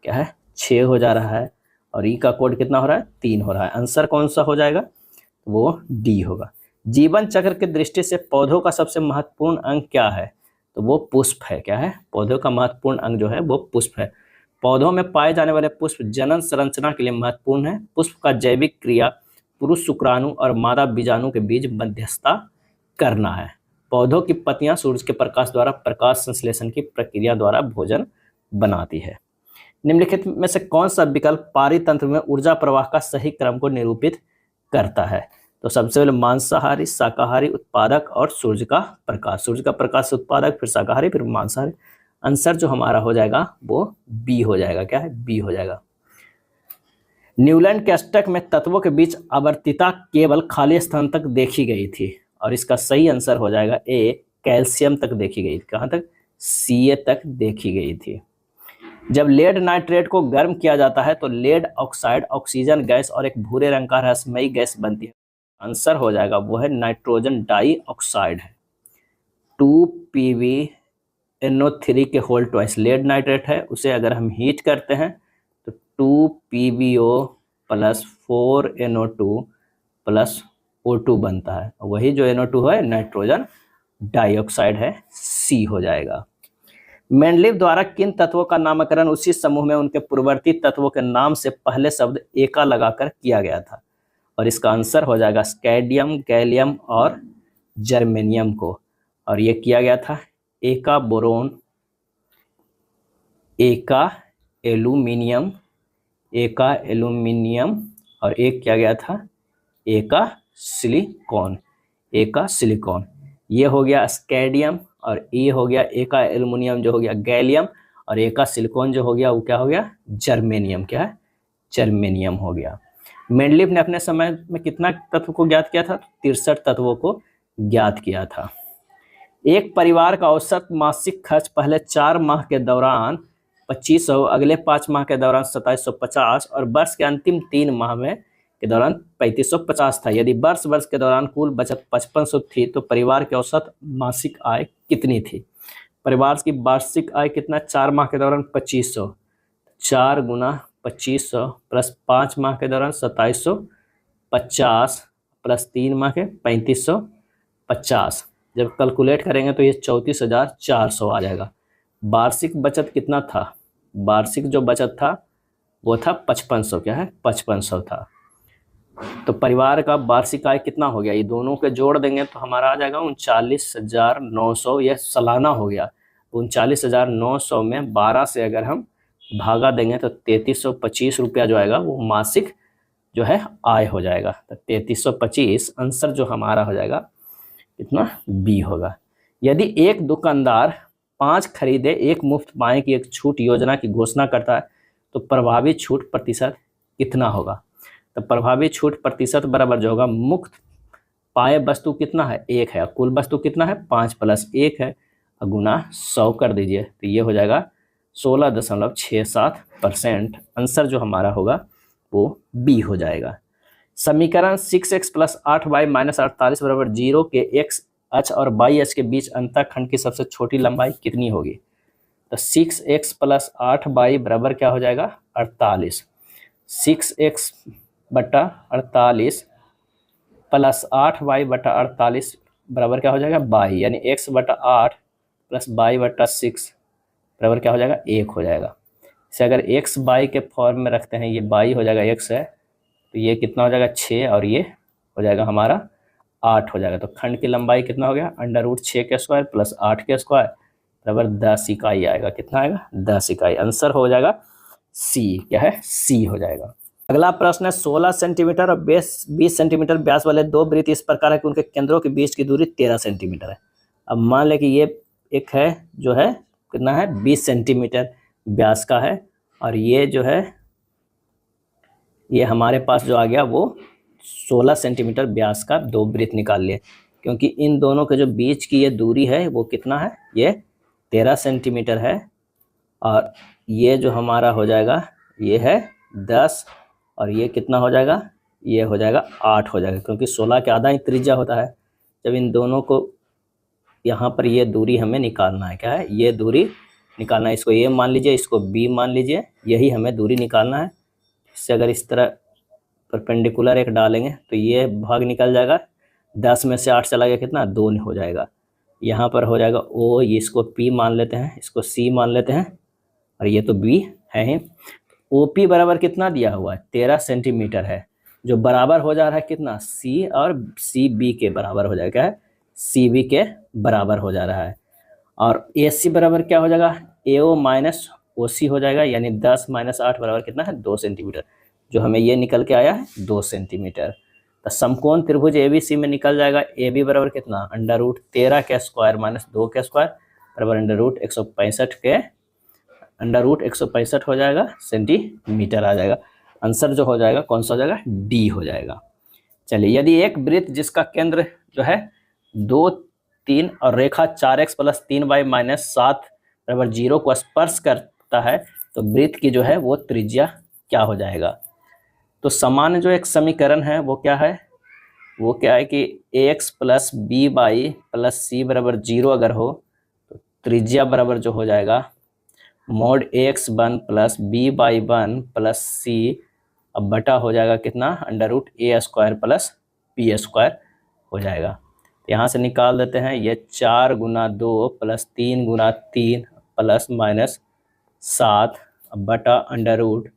क्या है, 6 हो जा रहा है। और ई का कोड कितना हो रहा है, 3 हो रहा है। आंसर कौन सा हो जाएगा, वो डी होगा। जीवन चक्र की दृष्टि से पौधों का सबसे महत्वपूर्ण अंग क्या है, तो वो पुष्प है। क्या है, पौधों का महत्वपूर्ण अंग जो है वो पुष्प है। पौधों में पाए जाने वाले पुष्प जनन संरचना के लिए महत्वपूर्ण है। पुष्प का जैविक क्रिया पुरुष शुक्राणु और मादा बीजाणु के बीच मध्यस्थता करना है। पौधों की पत्तियां सूर्य के प्रकाश द्वारा प्रकाश संश्लेषण की प्रक्रिया द्वारा भोजन बनाती है। निम्नलिखित में से कौन सा विकल्प पारितंत्र में ऊर्जा प्रवाह का सही क्रम को निरूपित करता है, तो सबसे पहले मांसाहारी, शाकाहारी, उत्पादक और सूर्य का प्रकाश। सूर्य का प्रकाश से उत्पादक, फिर शाकाहारी, फिर मांसाहारी। आंसर जो हमारा हो जाएगा वो बी हो जाएगा। क्या है, बी हो जाएगा। न्यूलैंड के अष्टक में तत्वों के बीच आवर्तिता केवल खाली स्थान तक देखी गई थी, और इसका सही आंसर हो जाएगा ए, कैल्शियम तक देखी गई। कहाँ तक, Ca तक देखी गई थी। जब लेड नाइट्रेट को गर्म किया जाता है तो लेड ऑक्साइड ऑक्सीजन गैस और एक भूरे रंग का रहस्यमयी गैस बनती है। आंसर हो जाएगा वो है नाइट्रोजन डाइऑक्साइड है। 2PbNO3 के होल ट्वाइस लेड नाइट्रेट है, उसे अगर हम हीट करते हैं तो 2PbO plus 4NO2 plus O2 बनता है। वही जो NO2 है नाइट्रोजन डाइऑक्साइड है, C हो जाएगा। मेंडलीव द्वारा किन तत्वों का नामकरण उसी समूह में उनके पूर्ववर्ती तत्वों के नाम से पहले शब्द एका लगाकर किया गया था? और इसका आंसर हो जाएगा स्कैंडियम, गैलियम और जर्मेनियम को। और ये किया गया था एका बोरोन, एका एल्यूमिनियम, एका एल्यूमिनियम और एक किया गया था एका सिलिकॉन, एका सिलिकॉन। ये हो गया स्कैंडियम और ये हो गया एका एल्युमिनियम जो हो गया गैलियम, और एका सिलिकॉन जो हो गया वो क्या हो गया जर्मेनियम। क्या है? जर्मेनियम हो गया। मेंडलीव ने अपने समय में कितना तत्व को ज्ञात किया था? 63 तत्वों को ज्ञात किया था। एक परिवार का औसत मासिक खर्च पहले 4 माह के दौरान 2500, अगले 5 माह के दौरान 2750 और वर्ष के अंतिम 3 माह में के दौरान 3550 था। यदि वर्ष के दौरान कुल बचत 5500 थी तो परिवार की औसत मासिक आय कितनी थी? परिवार की वार्षिक आय कितना? 4 माह के दौरान 2500, 4 गुना 2500 प्लस 5 माह के दौरान 2750 प्लस 3 माह के 3550। जब कैलकुलेट करेंगे तो ये 34,400 आ जाएगा। वार्षिक बचत कितना था? वार्षिक जो बचत था वो था 5500। क्या है? 5500 था। तो परिवार का वार्षिक आय कितना हो गया? ये दोनों के जोड़ देंगे तो हमारा आ जाएगा 39,900। यह सालाना हो गया। 39,900 में 12 से अगर हम भागा देंगे तो 3325 रुपया जो आएगा वो मासिक जो है आय हो जाएगा। तो 3325 आंसर जो हमारा हो जाएगा कितना? बी होगा। यदि एक दुकानदार 5 खरीदे 1 मुफ्त पाए की एक छूट योजना की घोषणा करता है तो प्रभावी छूट प्रतिशत कितना होगा? तो प्रभावी छूट प्रतिशत बराबर जो होगा मुफ्त पाए वस्तु कितना है? 1 है। कुल वस्तु कितना है? 5 प्लस 1 है, गुना 100 कर दीजिए तो ये हो जाएगा 16.67%। आंसर जो हमारा होगा वो बी हो जाएगा। समीकरण 6x प्लस 8y माइनस 48 बराबर 0 के x अक्ष और y अक्ष के बीच अंतःखंड की सबसे छोटी लंबाई कितनी होगी? तो 6x प्लस 8y बराबर क्या हो जाएगा? 48। 6x बटा 48 प्लस 8y बटा 48 बराबर क्या हो जाएगा? y, यानी x बटा 8 प्लस y बटा 6 बराबर क्या हो जाएगा? 1 हो जाएगा। इसे अगर x y के फॉर्म में रखते हैं, ये y हो जाएगा x है तो ये कितना हो जाएगा? 6 और ये हो जाएगा हमारा 8 हो जाएगा। तो खंड की लंबाई कितना हो गया? √6 के स्क्वायर प्लस 8 के स्क्वायर बराबर 10 इकाई आएगा। कितना आएगा? 10 इकाई। आंसर हो जाएगा सी। क्या है? सी हो जाएगा। अगला प्रश्न है 16 सेंटीमीटर और 20 सेंटीमीटर व्यास वाले 2 वृत्त इस प्रकार है कि उनके केंद्रों के बीच की दूरी 13 सेंटीमीटर है। अब मान लें कि ये एक है जो है कितना है? 20 सेंटीमीटर व्यास का है और ये जो है ये हमारे पास जो आ गया वो 16 सेंटीमीटर व्यास का 2 वृत्त निकाल लिए, क्योंकि इन दोनों के जो बीच की ये दूरी है वो कितना है? ये 13 सेंटीमीटर है और ये जो हमारा हो जाएगा ये है 10 और ये कितना हो जाएगा? ये हो जाएगा 8 हो जाएगा, क्योंकि 16 के आधा ही त्रिज्या होता है। जब इन दोनों को यहाँ पर ये दूरी हमें निकालना है। क्या है? ये दूरी निकालना है। इसको ए मान लीजिए, इसको बी मान लीजिए, यही हमें दूरी निकालना है। इससे अगर इस तरह परपेंडिकुलर एक डालेंगे तो ये भाग निकल जाएगा। 10 में से 8 चला गया कितना? 2 हो जाएगा। यहाँ पर हो जाएगा ओ, ये इसको पी मान लेते हैं, इसको सी मान लेते हैं और ये तो बी है ही। ओ पी बराबर कितना दिया हुआ है? 13 सेंटीमीटर है, जो बराबर हो जा रहा है कितना? सी और सी बी के बराबर हो जाएगा। है सी बी के बराबर हो जा रहा है। और ए सी बराबर क्या हो जाएगा? ए ओ माइनस ओ सी हो जाएगा, यानी 10 माइनस 8 बराबर कितना है? 2 सेंटीमीटर। जो हमें ये निकल के आया है 2 सेंटीमीटर। तो समकोण त्रिभुज ए बी सी में निकल जाएगा ए बी बराबर कितना? √13 के स्क्वायर माइनस 2 के स्क्वायर बराबर √165 के √165 हो जाएगा सेंटीमीटर आ जाएगा। आंसर जो हो जाएगा कौन सा हो जाएगा? डी हो जाएगा। चलिए, यदि एक वृत्त जिसका केंद्र जो है 2, 3 और रेखा 4x प्लस 3y माइनस 7 बराबर 0 को स्पर्श करता है तो वृत्त की जो है वो त्रिज्या क्या हो जाएगा? तो सामान्य जो एक समीकरण है वो क्या है? वो क्या है कि ax plus B by plus C बराबर 0 अगर हो तो त्रिज्या बराबर जो हो जाएगा mod ax 1 plus B by 1 plus C, अब बटा हो जाएगा कितना, under root A square plus P square हो जाएगा। यहाँ से निकाल देते हैं, ये 4 गुना 2 प्लस 3 गुना 3 प्लस माइनस 7 बटा अंडर रूट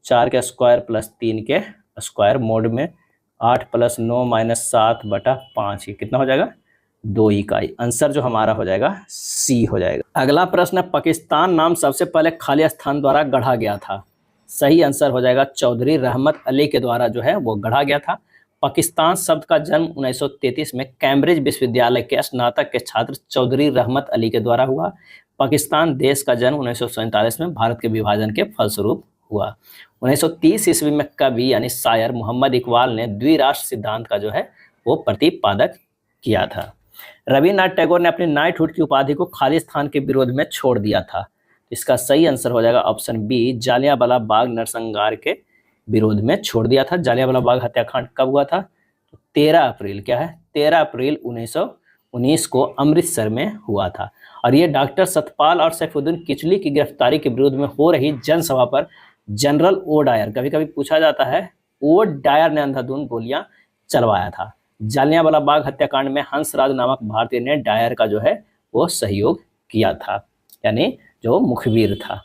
4 के स्क्वायर प्लस 3 के स्क्वायर मोड में 8 प्लस 9 माइनस 7 बटा 5, ये कितना हो जाएगा 2 इकाई। आंसर जो हमारा हो जाएगा सी हो जाएगा। अगला प्रश्न, पाकिस्तान नाम सबसे पहले खाली स्थान द्वारा गढ़ा गया था। सही आंसर हो जाएगा चौधरी रहमत अली के द्वारा जो है वो गढ़ा गया था। पाकिस्तान शब्द का जन्म 1933 में कैम्ब्रिज विश्वविद्यालय के स्नातक के छात्र चौधरी रहमत अली के द्वारा हुआ। पाकिस्तान देश का जन्म 1947 में भारत के विभाजन के फलस्वरूप हुआ। 1930 ईस्वी में कवि यानी शायर मोहम्मद इकबाल ने द्विराष्ट्र सिद्धांत का जो है वो प्रतिपादक किया था। रविन्द्रनाथ टैगोर ने अपनी नाइटहुड की उपाधि को खालिस्तान के विरोध में छोड़ दिया था। इसका सही आंसर हो जाएगा ऑप्शन बी, जालियांवाला बाग नरसंहार के विरोध में छोड़ दिया था। जालियांवाला बाग हत्याकांड कब हुआ था, तो 13 अप्रैल, क्या है 13 अप्रैल 1919 को अमृतसर में हुआ था। और ये डॉक्टर सतपाल और सैफुद्दीन किचलू की गिरफ्तारी के विरोध में हो रही जनसभा पर जनरल ओ डायर, कभी कभी पूछा जाता है, ओ डायर ने अंधाधुंध गोलियां चलवाया था। जालियांवाला बाग हत्याकांड में हंसराज नामक भारतीय ने डायर का जो है वो सहयोग किया था, यानी जो मुखबिर था।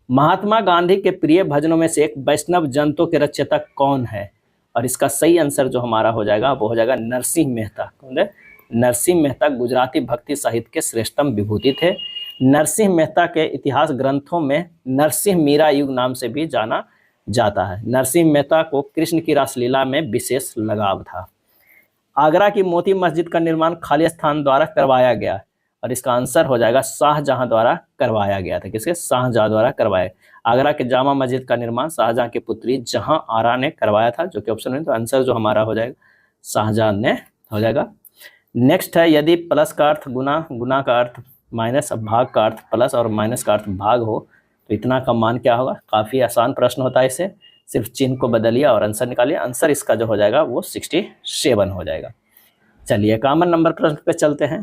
महात्मा गांधी के प्रिय भजनों में से एक वैष्णव जनतों के रचयिता कौन है, और इसका सही आंसर जो हमारा हो जाएगा वो हो जाएगा नरसिंह मेहता। कौन है, नरसिंह मेहता गुजराती भक्ति साहित्य के श्रेष्ठतम विभूति थे। नरसिंह मेहता के इतिहास ग्रंथों में नरसिंह मीरा युग नाम से भी जाना जाता है। नरसिंह मेहता को कृष्ण की रासलीला में विशेष लगाव था। आगरा की मोती मस्जिद का निर्माण खालिस्तान द्वारा करवाया गया, और इसका आंसर हो जाएगा शाहजहां द्वारा करवाया गया था। किसके, शाहजहां द्वारा करवाया। आगरा के जामा मस्जिद का निर्माण शाहजहां की पुत्री जहां आरा ने करवाया था, जो कि ऑप्शन में, तो आंसर जो हमारा हो जाएगा शाहजहां ने हो जाएगा। नेक्स्ट है, यदि प्लस का अर्थ गुना, गुना का अर्थ माइनस, भाग का अर्थ प्लस और माइनस का अर्थ भाग हो तो इतना का मान क्या होगा। काफी आसान प्रश्न होता है, इसे सिर्फ चिन्ह को बदलिए और आंसर निकालिए। आंसर इसका जो हो जाएगा वो 67 हो जाएगा। चलिए कॉमन नंबर प्रश्न पे चलते हैं।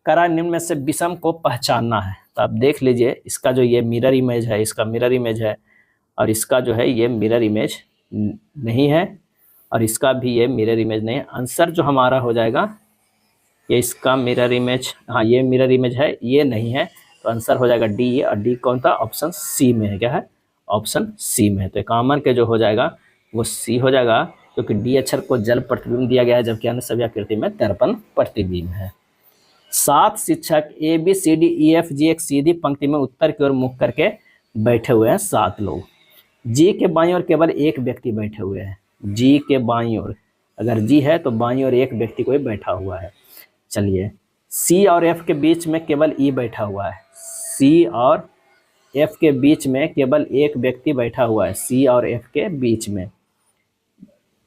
करा निम्न में से विषम को पहचानना है, तो आप देख लीजिए, इसका जो ये मिरर इमेज है, इसका मिरर इमेज है, और इसका जो है ये मिरर इमेज नहीं है, और इसका भी ये मिरर इमेज नहीं है। आंसर जो हमारा हो जाएगा, ये इसका मिरर इमेज, हाँ ये मिरर इमेज है, ये नहीं है, तो आंसर हो जाएगा डी। और डी कौन था, ऑप्शन सी में है, क्या है, ऑप्शन सी में है। तो कॉमन के जो हो जाएगा वो सी हो जाएगा, क्योंकि डी अक्षर को जल प्रतिबिंब दिया गया है, जबकि अन्य सभी आकृति में दर्पण प्रतिबिंब है। 7 शिक्षक A B C D E F G एक सीधी पंक्ति में उत्तर की ओर मुख करके बैठे हुए हैं 7 लोग। जी के बाईं ओर केवल एक व्यक्ति बैठे हुए हैं। जी के बाईं ओर, अगर जी है तो बाईं ओर एक व्यक्ति कोई बैठा हुआ है। चलिए, सी और एफ के बीच में केवल ई बैठा हुआ है। सी और एफ के बीच में केवल एक व्यक्ति बैठा हुआ है। सी और एफ के बीच में,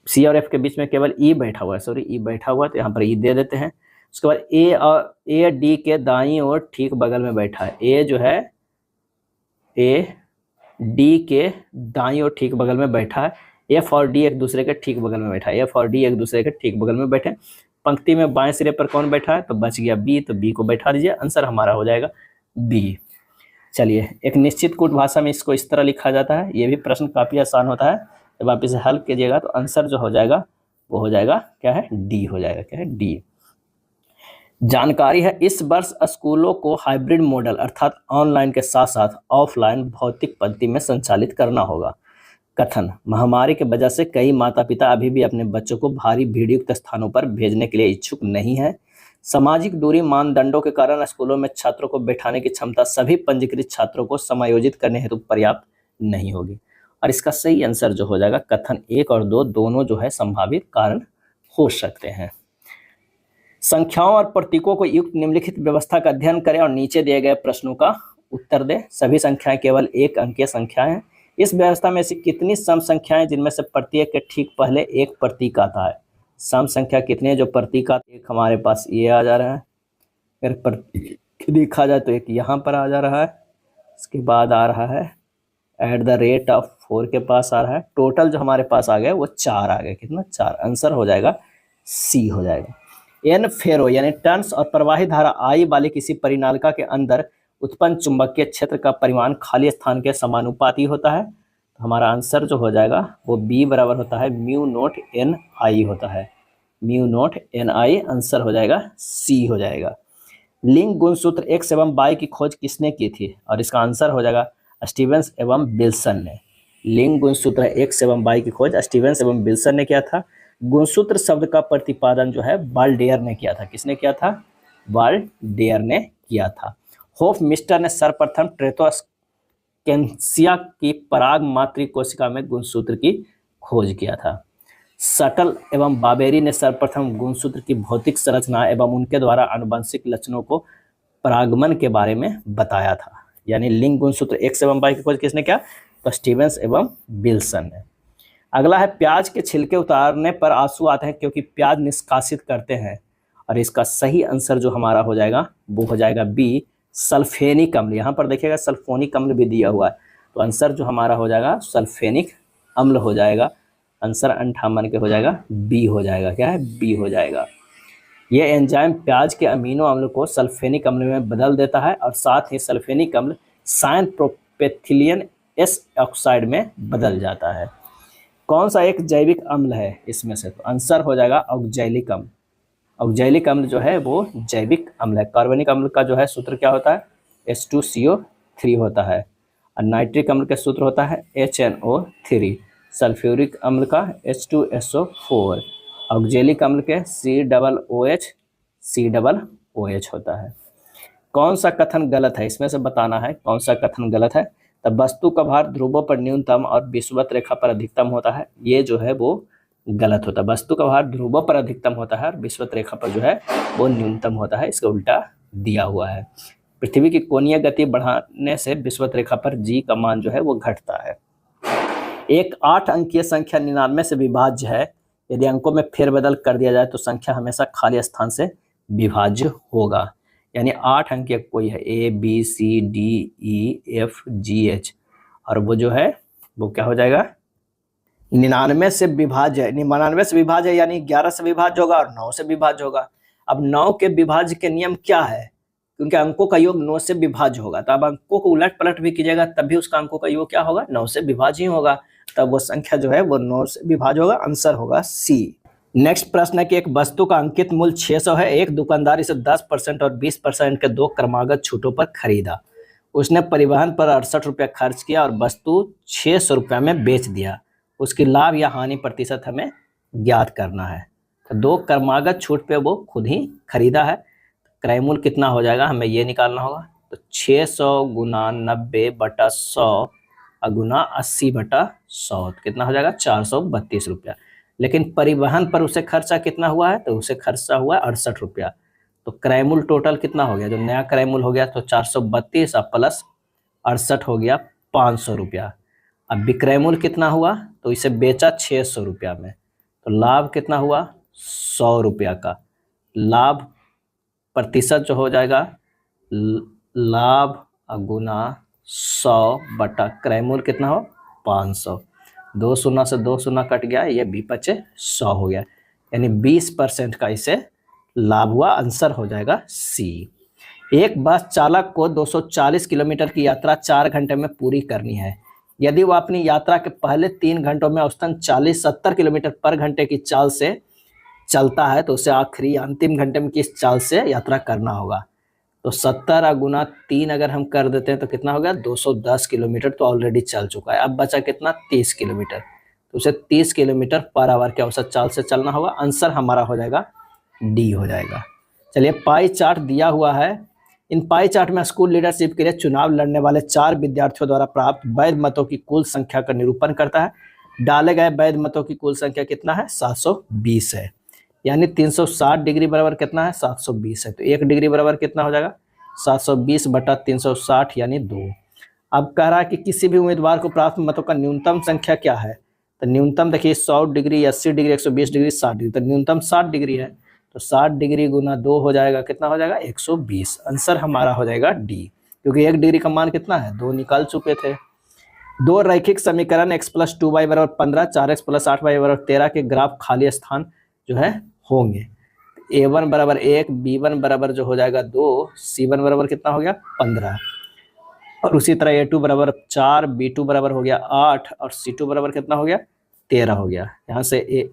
सी और एफ के बीच में केवल ई बैठा हुआ है, सॉरी ई बैठा हुआ है, तो यहाँ पर ई दे देते हैं। उसके बाद ए और ए डी के दाईं ओर ठीक बगल में बैठा है। ए जो है, ए डी के दाईं ओर ठीक बगल में बैठा है। एफ और डी एक दूसरे के ठीक बगल में बैठा है। एफ और डी एक दूसरे के ठीक बगल में बैठे। पंक्ति में बाएं सिरे पर कौन बैठा है, तो बच गया बी, तो बी को बैठा दीजिए। आंसर हमारा हो जाएगा बी। चलिए, एक निश्चित कूट भाषा में इसको इस तरह लिखा जाता है। ये भी प्रश्न काफी आसान होता है, जब आप इसे हल कीजिएगा तो आंसर जो हो जाएगा वो हो जाएगा, क्या है, डी हो जाएगा, क्या है, डी। जानकारी है, इस वर्ष स्कूलों को हाइब्रिड मॉडल अर्थात ऑनलाइन के साथ साथ ऑफलाइन भौतिक पद्धति में संचालित करना होगा। कथन, महामारी की वजह से कई माता पिता अभी भी अपने बच्चों को भारी भीड़युक्त स्थानों पर भेजने के लिए इच्छुक नहीं है। सामाजिक दूरी मानदंडों के कारण स्कूलों में छात्रों को बैठाने की क्षमता सभी पंजीकृत छात्रों को समायोजित करने हेतु पर्याप्त नहीं होगी। और इसका सही आंसर जो हो जाएगा, कथन 1 और 2 दोनों जो है संभावित कारण हो सकते हैं। संख्याओं और प्रतीकों को युक्त निम्नलिखित व्यवस्था का अध्ययन करें और नीचे दिए गए प्रश्नों का उत्तर दें। सभी संख्याएं केवल एक अंकीय संख्या हैं। इस व्यवस्था में ऐसी कितनी सम संख्याएं जिनमें से प्रत्येक के ठीक पहले एक प्रतीक आता है। सम संख्या कितनी है जो प्रतीक आते हैं, एक हमारे पास ये आ जा रहा है, अगर प्रतीक देखा जाए तो एक यहाँ पर आ जा रहा है, इसके बाद आ रहा है @ 4 के पास आ रहा है। टोटल जो हमारे पास आ गया वो 4 आ गया। कितना, 4। आंसर हो जाएगा सी हो जाएगा। एन फेरो यानी टर्न्स और प्रवाही धारा आई वाली किसी परिनालिका के अंदर उत्पन्न चुंबकीय क्षेत्र का परिमाण खाली स्थान के समानुपाती होता है। तो हमारा आंसर जो हो जाएगा वो बी बराबर होता है म्यू नोट एन आई होता है, mu note N I answer हो जाएगा सी हो जाएगा। लिंग गुणसूत्र एक्स एवं वाई की खोज किसने की थी? और इसका आंसर हो जाएगा स्टीवेंस एवं विल्सन ने। लिंग गुणसूत्र एक्स एवं वाई की खोज स्टीवेंस एवं विल्सन ने किया था। गुणसूत्र शब्द का प्रतिपादन जो है वाल्डेयर ने किया था। किसने किया था? वाल्डेयर ने किया था। होफ मिस्टर ने सर्वप्रथम ट्रेटोस्केंसिया की पराग मातृ कोशिका में गुणसूत्र की खोज किया था। सटल एवं बाबेरी ने सर्वप्रथम गुणसूत्र की भौतिक संरचना एवं उनके द्वारा आनुवंशिक लक्षणों को परागमन के बारे में बताया था। यानी लिंग गुणसूत्र एक्स एवं वाई की खोज किसने किया? तो स्टीवेंस एवं विल्सन ने। अगला है प्याज के छिलके उतारने पर आंसू आते हैं क्योंकि प्याज निष्कासित करते हैं। और इसका सही आंसर जो हमारा हो जाएगा वो हो जाएगा बी सल्फेनिक अम्ल। यहाँ पर देखिएगा सल्फोनिक अम्ल भी दिया हुआ है, तो आंसर जो हमारा हो जाएगा सल्फेनिक अम्ल हो जाएगा। आंसर 58 के हो जाएगा बी हो जाएगा। क्या है? बी हो जाएगा। ये एंजाइम प्याज के अमीनो अम्ल को सल्फेनिक अम्ल में बदल देता है और साथ ही सल्फेनिक अम्ल साइन प्रोपेथिलियन एस ऑक्साइड में बदल जाता है। कौन सा एक जैविक अम्ल है इसमें से? तो आंसर हो जाएगा ऑक्जैलिक अम्ल। ऑक्जैलिक अम्ल जो है वो जैविक अम्ल है। कार्बनिक अम्ल का जो है सूत्र क्या होता है? H2CO3 होता है। और नाइट्रिक अम्ल का सूत्र होता है HNO3। सल्फ्यूरिक अम्ल का H2SO4। ऑक्जैलिक अम्ल के COOH होता है। कौन सा कथन गलत है इसमें से बताना है, कौन सा कथन गलत है? तब वस्तु का भार ध्रुवों पर न्यूनतम और विषुवत रेखा पर अधिकतम होता है, ये जो है वो गलत होता है। वस्तु का भार ध्रुवों पर अधिकतम होता है और विषुवत रेखा पर जो है वो न्यूनतम होता है, इसका उल्टा दिया हुआ है। पृथ्वी की कोणीय गति बढ़ाने से विषुवत रेखा पर जी का मान जो है वो घटता है। एक 8 अंकीय संख्या 99 से विभाज्य है। यदि अंकों में फेरबदल कर दिया जाए तो संख्या हमेशा खाली स्थान से विभाज्य होगा। यानी 8 अंकीय कोई है ABCDEFGH और वो जो है वो क्या हो जाएगा? 99 से विभाज्य है। 99 से विभाज्य है यानी 11 से विभाज्य होगा और 9 से विभाज्य होगा। अब 9 के विभाज्य के नियम क्या है? क्योंकि अंकों का योग 9 से विभाज्य होगा, तो अब अंकों को उलट पलट भी कीजिएगा तब भी उसका अंकों का योग क्या होगा? 9 से विभाज्य ही होगा। तब वो संख्या जो है वो 9 से विभाज्य होगा। आंसर होगा सी। नेक्स्ट प्रश्न है कि एक वस्तु का अंकित मूल्य 600 है। एक दुकानदार इसे 10% और 20% के 2 क्रमागत छूटों पर खरीदा। उसने परिवहन पर 68 रुपया खर्च किया और वस्तु 600 रुपया में बेच दिया। उसकी लाभ या हानि प्रतिशत हमें ज्ञात करना है। तो 2 क्रमागत छूट पे वो खुद ही खरीदा है, क्रय मूल्य कितना हो जाएगा हमें ये निकालना होगा। तो 600 गुना 90/100 गुना 80/100 कितना हो जाएगा? 432 रुपया। लेकिन परिवहन पर उसे खर्चा कितना हुआ है? तो उसे खर्चा हुआ है 68 रुपया। तो क्रय मूल्य टोटल कितना हो गया? जो नया क्रय मूल्य हो गया तो 432 प्लस 68 हो गया 500 रुपया। अब विक्रय मूल्य कितना हुआ? तो इसे बेचा 600 रुपया में, तो लाभ कितना हुआ? 100 रुपया का। लाभ प्रतिशत जो हो जाएगा लाभ गुना 100 बटा क्रय मूल्य कितना हो? 500। 2 शून्य से 2 शून्य कट गया, ये भी बचे 100 हो गया। यानी 20% का इसे लाभ हुआ। आंसर हो जाएगा सी। एक बस चालक को 240 किलोमीटर की यात्रा 4 घंटे में पूरी करनी है। यदि वह अपनी यात्रा के पहले 3 घंटों में औसतन 40-70 किलोमीटर पर घंटे की चाल से चलता है तो उसे आखिरी अंतिम घंटे में किस चाल से यात्रा करना होगा? तो 70 गुना 3 अगर हम कर देते हैं तो कितना हो गया? 210 किलोमीटर तो ऑलरेडी चल चुका है। अब बचा कितना? 30 किलोमीटर। तो उसे 30 किलोमीटर पर आवर के औसत चाल से चलना होगा। आंसर हमारा हो जाएगा डी हो जाएगा। चलिए पाई चार्ट दिया हुआ है। इन पाई चार्ट में स्कूल लीडरशिप के लिए चुनाव लड़ने वाले 4 विद्यार्थियों द्वारा प्राप्त वैध मतों की कुल संख्या का निरूपण करता है। डाले गए वैध मतों की कुल संख्या कितना है? 720 है। यानी 360 डिग्री बराबर कितना है? 720 है। तो 1 डिग्री बराबर कितना हो जाएगा? 720/360 यानी 2। अब कह रहा है कि किसी भी उम्मीदवार को प्राप्त मतों का न्यूनतम संख्या क्या है? तो न्यूनतम देखिए 100 डिग्री, 80 डिग्री, 120 डिग्री, 60 डिग्री। तो न्यूनतम 60 डिग्री है, तो 60 डिग्री गुना 2 हो जाएगा कितना हो जाएगा? 120। आंसर हमारा हो जाएगा डी, क्योंकि 1 डिग्री का मान कितना है? 2 निकाल चुके थे। 2 रैखिक समीकरण x + 2y = 15, 4x + 8y = 13 के ग्राफ खाली स्थान जो है होंगे। A1 बराबर 1, B1 बराबर जो हो जाएगा 2, C1 बराबर कितना हो गया 15, और उसी तरह A2 बराबर 4, B2 बराबर हो गया 8, और C2 बराबर कितना हो गया 13 हो गया। यहाँ से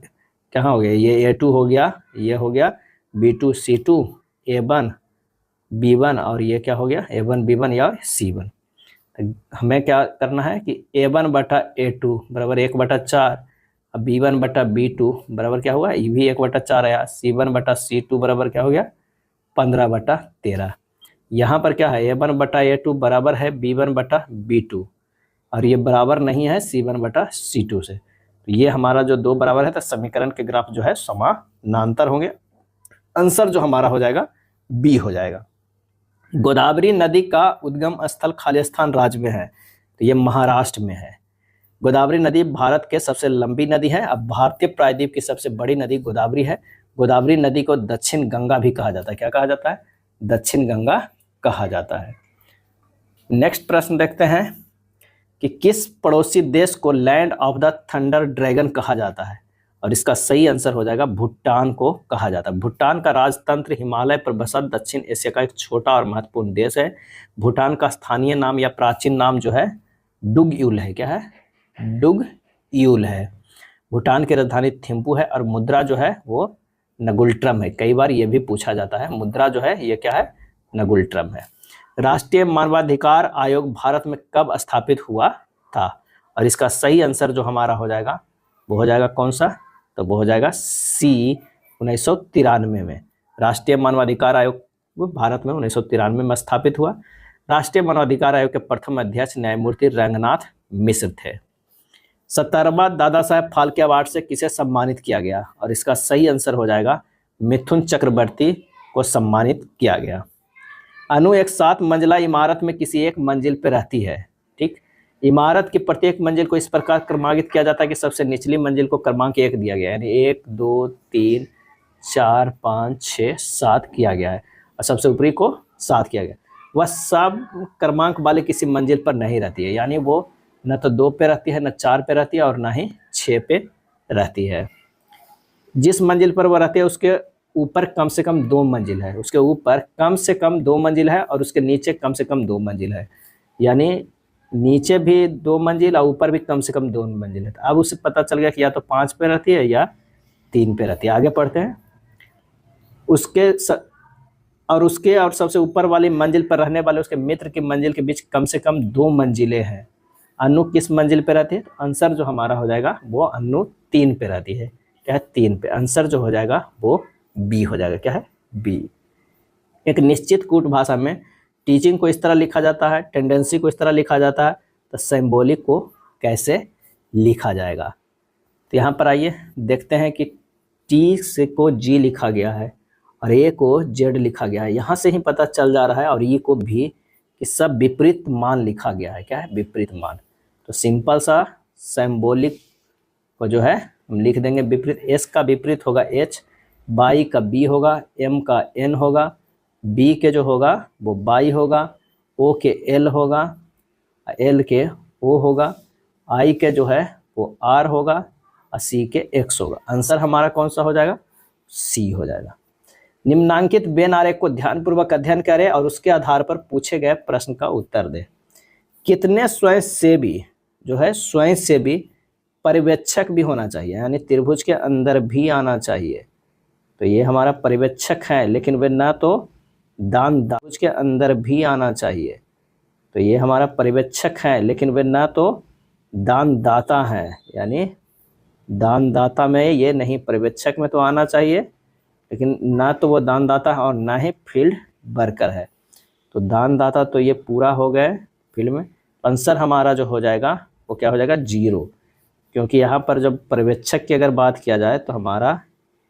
कहाँ हो गया, ये A2 हो गया, ये हो गया B2 C2, A1 B1, और ये क्या हो गया A1 B1 या C1। हमें क्या करना है कि A1 बटा A2 बराबर 1/4, अब B1 बटा B2 बराबर क्या हुआ, ये भी 1/4 आया, C1 बटा C2 बराबर क्या हो गया 15/13। यहाँ पर क्या है A1 बटा A2 बराबर है B1 बटा B2, और ये बराबर नहीं है C1 बटा C2 से। तो ये हमारा जो दो बराबर है तो समीकरण के ग्राफ जो है समानांतर होंगे। आंसर जो हमारा हो जाएगा बी हो जाएगा। गोदावरी नदी का उद्गम स्थल खालिस्तान राज्य में है, तो ये महाराष्ट्र में है। गोदावरी नदी भारत के सबसे लंबी नदी है। अब भारतीय प्रायद्वीप की सबसे बड़ी नदी गोदावरी है। गोदावरी नदी को दक्षिण गंगा भी कहा जाता है। क्या कहा जाता है, दक्षिण गंगा कहा जाता है। नेक्स्ट प्रश्न देखते हैं कि किस पड़ोसी देश को land of the thunder dragon कहा जाता है, और इसका सही आंसर हो जाएगा भूटान को कहा जाता है। भूटान का राजतंत्र हिमालय पर बसा दक्षिण एशिया का एक छोटा और महत्वपूर्ण देश है। भूटान का स्थानीय नाम या प्राचीन नाम जो है डुगयुल है। क्या है, डुगयुल है। भूटान की राजधानी थिम्पू है, और मुद्रा जो है वो नगुल्ट्रम है। कई बार ये भी पूछा जाता है, मुद्रा जो है ये क्या है, नगुल्ट्रम है। राष्ट्रीय मानवाधिकार आयोग भारत में कब स्थापित हुआ था, और इसका सही आंसर जो हमारा हो जाएगा वो हो जाएगा कौन सा, तो वो हो जाएगा सी 1993 में। राष्ट्रीय मानवाधिकार आयोग भारत में 1993 में स्थापित हुआ। राष्ट्रीय मानवाधिकार आयोग के प्रथम अध्यक्ष न्यायमूर्ति रंगनाथ मिश्र थे। 17वां दादा साहेब फाल्के अवार्ड से किसे सम्मानित किया गया, और इसका सही आंसर हो जाएगा मिथुन चक्रवर्ती को सम्मानित किया गया। अनु एक 7 मंजिला इमारत में किसी एक मंजिल पर रहती है। ठीक, इमारत की प्रत्येक मंजिल को इस प्रकार क्रमांकित किया जाता है कि सबसे निचली मंजिल को क्रमांक 1 दिया गया है, यानी 1 2 3 4 5 6 7 किया गया है, और सबसे ऊपरी को 7 किया गया। वह सब क्रमांक वाले किसी मंजिल पर नहीं रहती है, यानी वो न तो 2 पे रहती है, न 4 पे रहती है, और ना ही 6 पे रहती है। जिस मंजिल पर वह रहती है उसके ऊपर कम से कम 2 मंजिल है, उसके ऊपर कम से कम 2 मंजिल है, और उसके नीचे कम से कम 2 मंजिल है, यानी नीचे भी 2 मंजिल और ऊपर भी कम से कम 2 मंजिल है। अब उसे पता चल गया कि या तो 5 पे रहती है या 3 पे रहती है। आगे पढ़ते हैं। उसके और सबसे ऊपर वाली मंजिल पर रहने वाले उसके मित्र की मंजिल के बीच कम से कम 2 मंजिलें हैं। अनु किस मंजिल पे रहती है, तो आंसर जो हमारा हो जाएगा वो अनु 3 पे रहती है। क्या है, 3 पे। आंसर जो हो जाएगा वो बी हो जाएगा। क्या है, बी। एक निश्चित कूट भाषा में टीचिंग को इस तरह लिखा जाता है, टेंडेंसी को इस तरह लिखा जाता है, तो सिंबॉलिक को कैसे लिखा जाएगा। तो यहाँ पर आइए देखते हैं कि टी से को जी लिखा गया है और ए को जेड लिखा गया है। यहाँ से ही पता चल जा रहा है, और ई को भी, कि सब विपरीत मान लिखा गया है। क्या है, विपरीत मान। तो सिंपल सा सिंबॉलिक को जो है हम लिख देंगे विपरीत। एस का विपरीत होगा एच, बाई का बी होगा, एम का एन होगा, बी के जो होगा वो बाई होगा, ओ के एल होगा, एल के ओ होगा, आई के जो है वो आर होगा, और सी के एक्स होगा। आंसर हमारा कौन सा हो जाएगा, सी हो जाएगा। निम्नांकित वेन आरेख को ध्यानपूर्वक अध्ययन करें और उसके आधार पर पूछे गए प्रश्न का उत्तर दें। कितने स्वयंसेवी जो है, स्वयंसेवी पर्यवेक्षक भी होना चाहिए, यानी त्रिभुज के अंदर भी आना चाहिए। तो ये हमारा पर्यवेक्षक है, लेकिन वे ना तो त्रिभुज के अंदर भी आना चाहिए। तो ये हमारा पर्यवेक्षक है, लेकिन वे ना तो दानदाता है, यानी दानदाता में ये नहीं, पर्यवेक्षक में तो आना चाहिए, लेकिन ना तो वो दानदाता है और ना ही फील्ड वर्कर है। तो दानदाता तो ये पूरा हो गए फील्ड में। आंसर हमारा जो हो जाएगा वो क्या हो जाएगा, 0, क्योंकि यहाँ पर जब पर्यवेक्षक की अगर बात किया जाए तो हमारा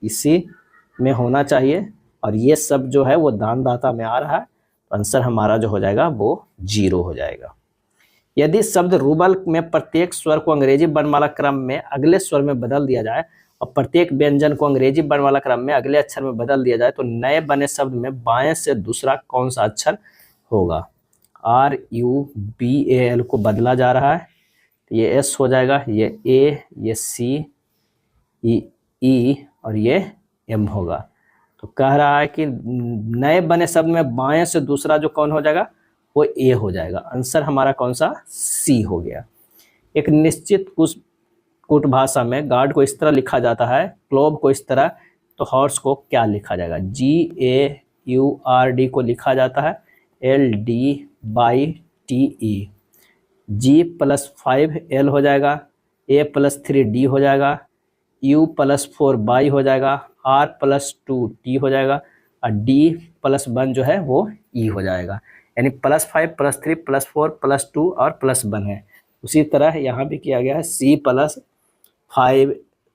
इसी में होना चाहिए, और ये सब जो है वो दानदाता में आ रहा है। तो आंसर हमारा जो हो जाएगा वो 0 हो जाएगा। यदि शब्द रूबल में प्रत्येक स्वर को अंग्रेजी वर्णमाला क्रम में अगले स्वर में बदल दिया जाए और प्रत्येक व्यंजन को अंग्रेजी वर्णमाला क्रम में अगले अक्षर में बदल दिया जाए, तो नए बने शब्द में बाएं से दूसरा कौन सा अक्षर होगा। RUBAL को बदला जा रहा है, ये S हो जाएगा, ये A, ये C, E और ये m होगा। तो कह रहा है कि नए बने शब्द में बाएं से दूसरा जो कौन हो जाएगा वो a हो जाएगा। आंसर हमारा कौन सा c हो गया। एक निश्चित कुछ कूट भाषा में गार्ड को इस तरह लिखा जाता है, क्लोब को इस तरह, तो हॉर्स को क्या लिखा जाएगा? GAURD को लिखा जाता है LDTE। G+5L हो जाएगा, A+3D हो जाएगा, U+4Y हो जाएगा, R+2T हो जाएगा और D+1 जो है वो E हो जाएगा। यानी +5 +3 +4 +2 और +1 है। उसी तरह यहाँ भी किया गया है, C+5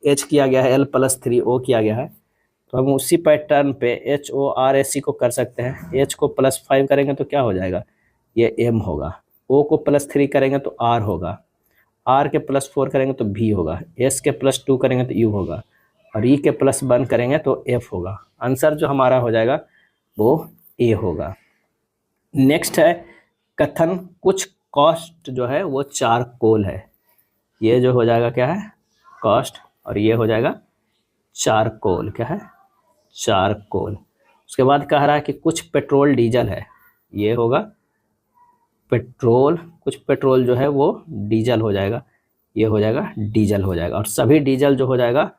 H किया गया है, L+3O किया गया है। तो हम उसी पैटर्न पे HORAC को कर सकते हैं। H को +5 करेंगे तो क्या हो जाएगा? ये M होगा। O को +3 करेंगे तो R होगा, R के +4 करेंगे तो V होगा, S के +2 करेंगे तो U होगा और E के +1 करेंगे तो F होगा। आंसर जो हमारा हो जाएगा वो A होगा। नेक्स्ट है कथन कुछ कॉस्ट जो है वो चारकोल है। ये जो हो जाएगा क्या है? कॉस्ट, और ये हो जाएगा चारकोल। क्या है? चारकोल। उसके बाद कह रहा है कि कुछ पेट्रोल डीजल है। ये होगा पेट्रोल, कुछ पेट्रोल जो है वो डीजल हो जाएगा, ये हो जाएगा डीजल हो जाएगा। और सभी डीजल जो हो जाएगा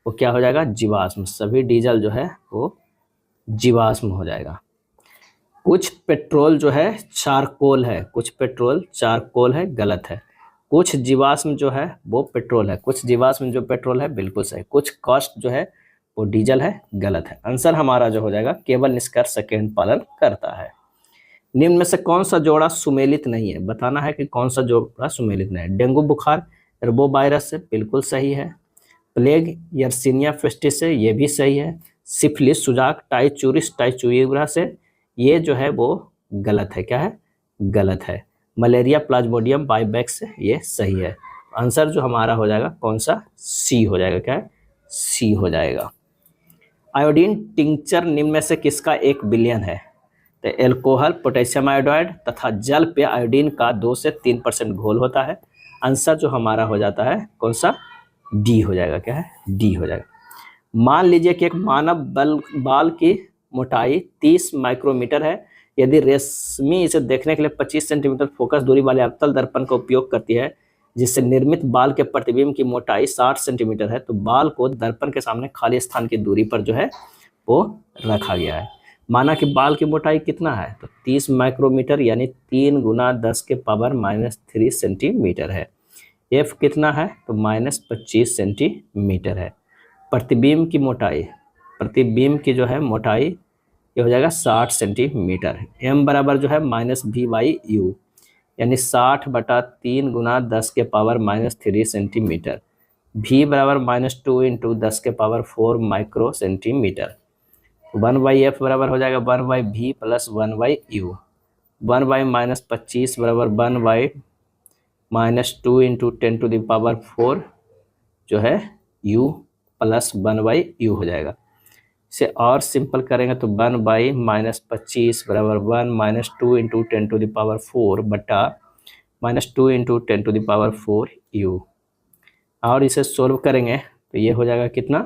वो क्या हो जाएगा? जीवाश्म। सभी डीजल जो है वो जीवाश्म हो जाएगा। कुछ पेट्रोल जो है चारकोल है, कुछ पेट्रोल चारकोल है, गलत है। कुछ जीवाश्म जो है वो पेट्रोल है, कुछ जीवाश्म जो पेट्रोल है, बिल्कुल सही। कुछ कॉस्ट जो है वो डीजल है, गलत है। आंसर हमारा जो हो जाएगा केवल निष्कर्ष सेकेंड पालन करता है। निम्न में से कौन सा जोड़ा सुमेलित नहीं है? बताना है कि कौन सा जोड़ा सुमेलित नहीं है। डेंगू बुखार एर्बोवायरस से, बिल्कुल सही है। प्लेग यर्सिनिया फेस्टिस से, ये भी सही है। सिफिलिस सुजाक टाइचुरिस टाइचुइरा से, ये जो है वो गलत है। क्या है? गलत है। मलेरिया प्लाज्मोडियम बाइबैक्स से, ये सही है। आंसर जो हमारा हो जाएगा कौन सा? सी हो जाएगा। क्या है? सी हो जाएगा। आयोडीन टिंचर निम्न में से किसका 1 बिलियन है? तो एल्कोहल, पोटेशियम आयोडाइड तथा जल पे आयोडीन का 2 से 3% घोल होता है। आंसर जो हमारा हो जाता है कौन सा? डी हो जाएगा। क्या है? डी हो जाएगा। मान लीजिए कि एक मानव बाल की मोटाई 30 माइक्रोमीटर है। यदि रेशमी इसे देखने के लिए 25 सेंटीमीटर फोकस दूरी वाले अवतल दर्पण का उपयोग करती है, जिससे निर्मित बाल के प्रतिबिंब की मोटाई 60 सेंटीमीटर है, तो बाल को दर्पण के सामने खाली स्थान की दूरी पर जो है वो रखा गया है। माना कि बाल की मोटाई कितना है? तो 30 माइक्रोमीटर यानी 3 × 10⁻³ सेंटीमीटर है। एफ कितना है? तो -25 सेंटीमीटर है। प्रतिबिंब की मोटाई, प्रतिबिंब की जो है मोटाई ये हो जाएगा 60 सेंटीमीटर। m बराबर जो है -v/u यानी 60/3 × 10⁻³ सेंटीमीटर। v बराबर -2 × 10⁻⁴ माइक्रो सेंटीमीटर। 1/f बराबर हो जाएगा 1/v + 1/u। 1/-25 बराबर 1/-2 × 10⁴ जो है u + 1/u हो जाएगा। इसे और सिंपल करेंगे तो 1/-25 बराबर 1-2 × 10⁴ बटा -2 × 10⁴ u। और इसे सोल्व करेंगे तो ये हो जाएगा कितना?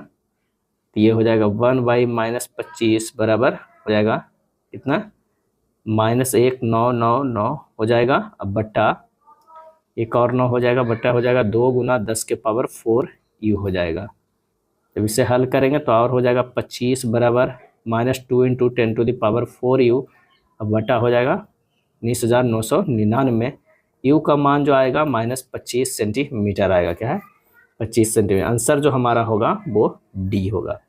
तो ये हो जाएगा 1/-25 बराबर हो जाएगा कितना? -1,999 हो जाएगा। अब बट्टा एक और 9 हो जाएगा, बट्टा हो जाएगा 2 × 10⁴ u हो जाएगा। जब इसे हल करेंगे तो और हो जाएगा 25 बराबर -2 × 10⁴ u। अब बटा हो जाएगा 19,999। u का मान जो आएगा -25 सेंटीमीटर आएगा। क्या है? 25 सेंटीमीटर। आंसर जो हमारा होगा वो डी होगा।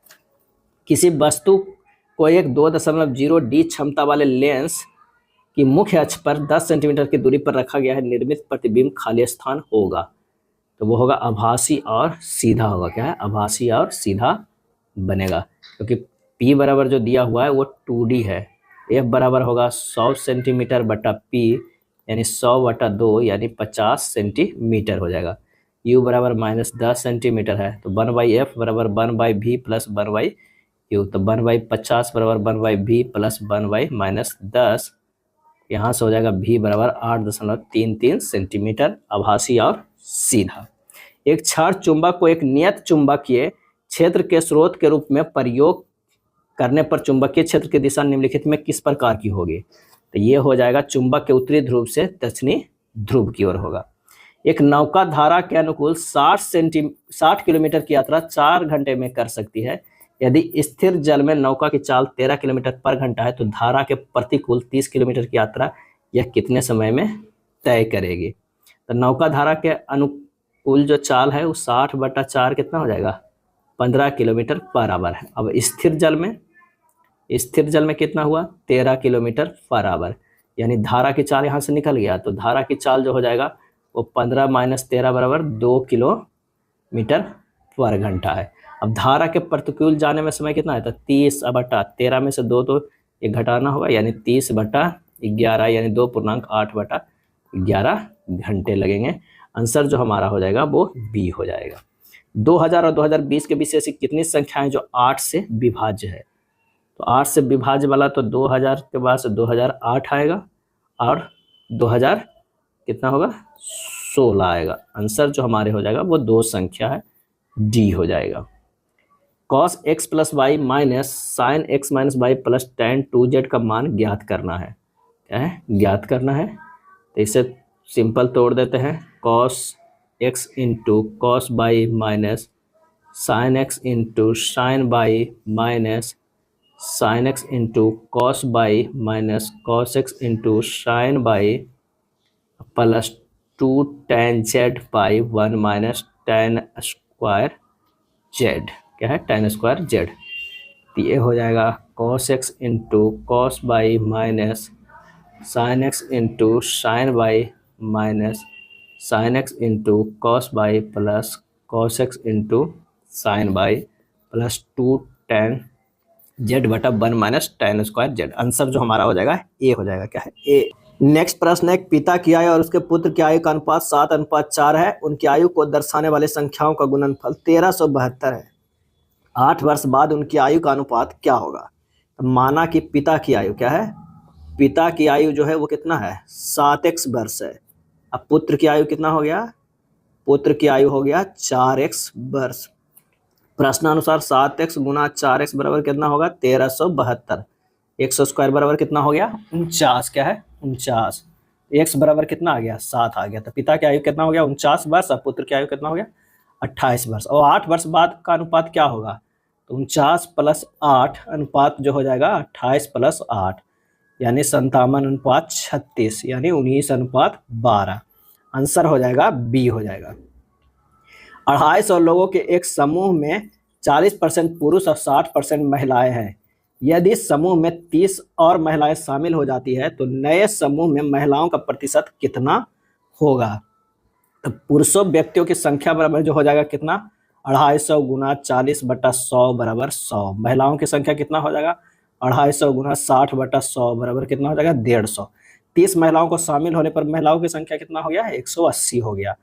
किसी वस्तु को एक 2.0 D क्षमता वाले लेंस की मुख्य अक्ष पर 10 सेंटीमीटर की दूरी पर रखा गया है। निर्मित प्रतिबिंब खाली स्थान होगा, तो वो होगा आभासी और सीधा होगा। क्या है? आभासी और सीधा बनेगा, क्योंकि P बराबर जो दिया हुआ है वो 2D है। F बराबर होगा 100 सेंटीमीटर बटा P यानी 100/2 यानी 50 सेंटीमीटर हो जाएगा। U बराबर -10 सेंटीमीटर है, तो 1/f बराबर 1/v + 1/u। तो 1/50 बराबर 1/v + 1/-10। यहाँ से हो जाएगा v बराबर 8.33 सेंटीमीटर। आभासी और सीधा। एक क्षार चुंबक को एक नियत चुंबकीय क्षेत्र के स्रोत के रूप में प्रयोग करने पर चुंबकीय क्षेत्र की दिशा निम्नलिखित में किस प्रकार की होगी? तो ये हो जाएगा चुंबक के उत्तरी ध्रुव से दक्षिणी ध्रुव की ओर होगा। एक नौका धारा के अनुकूल 60 किलोमीटर की यात्रा 4 घंटे में कर सकती है। यदि स्थिर जल में नौका की चाल 13 किलोमीटर पर घंटा है तो धारा के प्रतिकूल 30 किलोमीटर की यात्रा यह कितने समय में तय करेगी? तो नौका धारा के अनुकूल जो चाल है वो 60/4 कितना हो जाएगा? 15 किलोमीटर पर आवर है। अब स्थिर जल में कितना हुआ? 13 किलोमीटर पर आवर, यानी धारा की चाल यहाँ से निकल गया तो धारा की चाल जो हो जाएगा वो 15 - 13 बराबर 2 किलोमीटर पर घंटा है। अब धारा के प्रतिकूल जाने में समय कितना है? तो 30/13 में से 2 तो एक घटाना होगा, यानी 30/11 यानी 2.8/11 घंटे लगेंगे। आंसर जो हमारा हो जाएगा वो बी हो जाएगा। 2000 और 2020 के बीच ऐसी कितनी संख्याएं जो 8 से विभाज्य है? तो 8 से विभाज्य वाला तो 2000 के बाद से 2008 आएगा और 2000 कितना होगा? 16 आएगा। आंसर जो हमारे हो जाएगा वो 2 संख्या है, डी हो जाएगा। cos x + y minus sin x - y plus tan 2z का मान ज्ञात करना है। क्या है? ज्ञात करना है। तो इसे सिंपल तोड़ देते हैं। cos x into cos y minus sin x into sin y minus sin x into cos y minus cos x into sin y plus 2 tan z by 1 minus tan square z। क्या है? tan square z। तो ये हो जाएगा cos x into cos y minus sin x into sin y minus sin x into cos y plus cos x into sin y plus 2 tan z/1 minus tan square z। Answer जो हमारा हो जाएगा ए हो जाएगा। क्या है? ए। नेक्स्ट प्रश्न है, एक पिता की आयु और उसके पुत्र की आयु का अनुपात 7:4 है। उनकी आयु को दर्शाने वाले संख्याओं का गुणनफल 1372 है। 8 वर्ष बाद उनकी आयु का अनुपात क्या होगा? तो माना कि पिता की आयु क्या है? पिता की आयु जो है वो कितना है? 7x वर्ष है। अब पुत्र की आयु कितना हो गया? पुत्र की आयु हो गया 4x वर्ष। प्रश्नानुसार 7x गुना 4x बराबर कितना होगा? 1372। 100 स्क्वायर बराबर कितना हो गया? 49। क्या है? 49। x बराबर कितना आ गया? 7 आ गया। तो पिता की आयु कितना हो गया? 49 वर्ष। और पुत्र की आयु कितना हो गया? 28 वर्ष। और 8 वर्ष बाद का अनुपात क्या होगा? तो 49 + 8 अनुपात जो हो जाएगा 28 + 8 यानी 57:36 यानी 19:12। आंसर हो जाएगा बी हो जाएगा। 250 लोगों के एक समूह में 40% पुरुष और 60% महिलाएं हैं। यदि समूह में 30 और महिलाएं शामिल हो जाती है तो नए समूह में महिलाओं का प्रतिशत कितना होगा? तो पुरुषों व्यक्तियों की संख्या बराबर जो हो जाएगा कितना? 250 गुना 40/100 बराबर 100। महिलाओं की संख्या कितना हो जाएगा? 250 गुना 60/100 बराबर कितना हो जाएगा? 150। 30 महिलाओं को शामिल होने पर महिलाओं की संख्या कितना हो गया? 180 हो गया।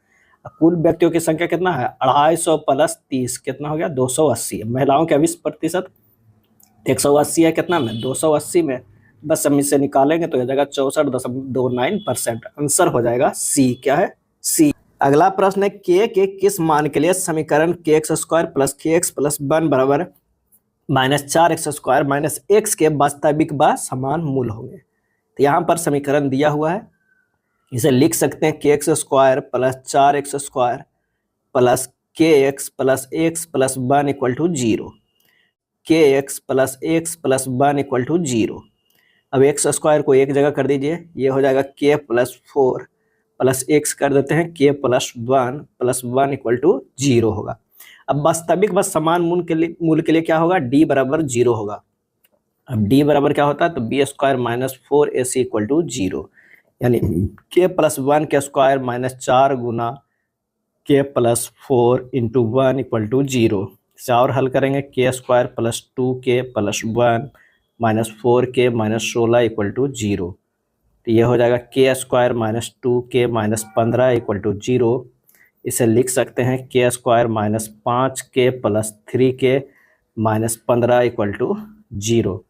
कुल व्यक्तियों की संख्या कितना है? 250 + 30 कितना हो गया? 280। महिलाओं के 20% 180 है कितना में? 280 में। बस हम इसे निकालेंगे तो हो जाएगा 64.29%। आंसर हो जाएगा सी। क्या है? सी। अगला प्रश्न है, के किस मान के लिए समीकरण kx² + kx + 1 बराबर -4x² - x के वास्तविक व समान मूल होंगे? तो यहाँ पर समीकरण दिया हुआ है, इसे लिख सकते हैं kx² + 4x² + kx + x + 1 = 0। kx + x + 1 = 0। अब x² को एक जगह कर दीजिए, ये हो जाएगा k + 4 + x कर देते हैं k + 1 + 1 = 0 होगा। अब वास्तविक व समान मूल के लिए क्या होगा? d बराबर 0 होगा। अब d बराबर क्या होता है? तो b² - 4ac = 0 यानी k + 1 के स्क्वायर -4 गुना k + 4 × 1 = 0। इसे और हल करेंगे k² + 2k + 1 - 4k - 16 = 0। तो ये हो जाएगा k² - 2k - 15 = 0। इसे लिख सकते हैं k² - 5k + 3k - 15 = 0।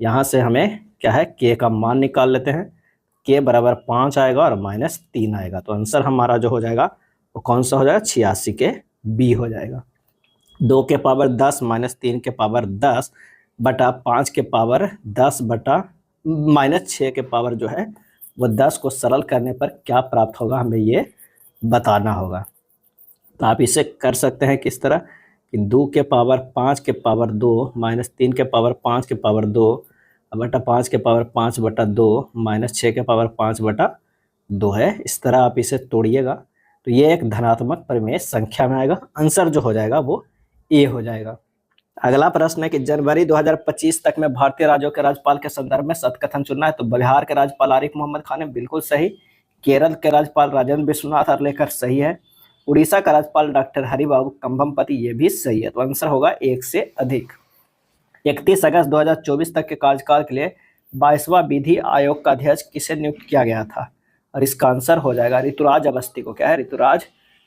यहाँ से हमें क्या है? k का मान निकाल लेते हैं। k बराबर 5 आएगा और -3 आएगा। तो आंसर हमारा जो हो जाएगा वो कौन सा हो जाएगा? 86 के बी हो जाएगा। 2 के पावर 10 माइनस 3 के पावर 10 बटा 5 के पावर 10 बटा माइनस 6 के पावर जो है वो 10 को सरल करने पर क्या प्राप्त होगा, हमें ये बताना होगा। तो आप इसे कर सकते हैं किस तरह कि 2 के पावर 5 के पावर 2 माइनस 3 के पावर 5 के पावर 2 बटा 5 के पावर 5 बटा 2 माइनस 6 के पावर 5 बटा 2 है। इस तरह आप इसे तोड़िएगा तो ये एक धनात्मक परिमेय संख्या में आएगा। आंसर जो हो जाएगा वो ए हो जाएगा। अगला प्रश्न है कि जनवरी 2025 तक में भारतीय राज्यों के राज्यपाल के संदर्भ में सत्कथन चुनना है। तो बिहार के राज्यपाल आरिफ मोहम्मद खान है, बिल्कुल सही। केरल के राज्यपाल राजेंद्र विश्वनाथ अर्लेकर, सही है। उड़ीसा का राज्यपाल डॉक्टर हरिबाबू कंभमपति, ये भी सही है। तो आंसर होगा एक से अधिक। 31 अगस्त 2024 तक के कार्यकाल के लिए 22वां विधि आयोग का अध्यक्ष किसे नियुक्त किया गया था, और इसका आंसर हो जाएगा ऋतुराज अवस्थी को। क्या है? ऋतुराज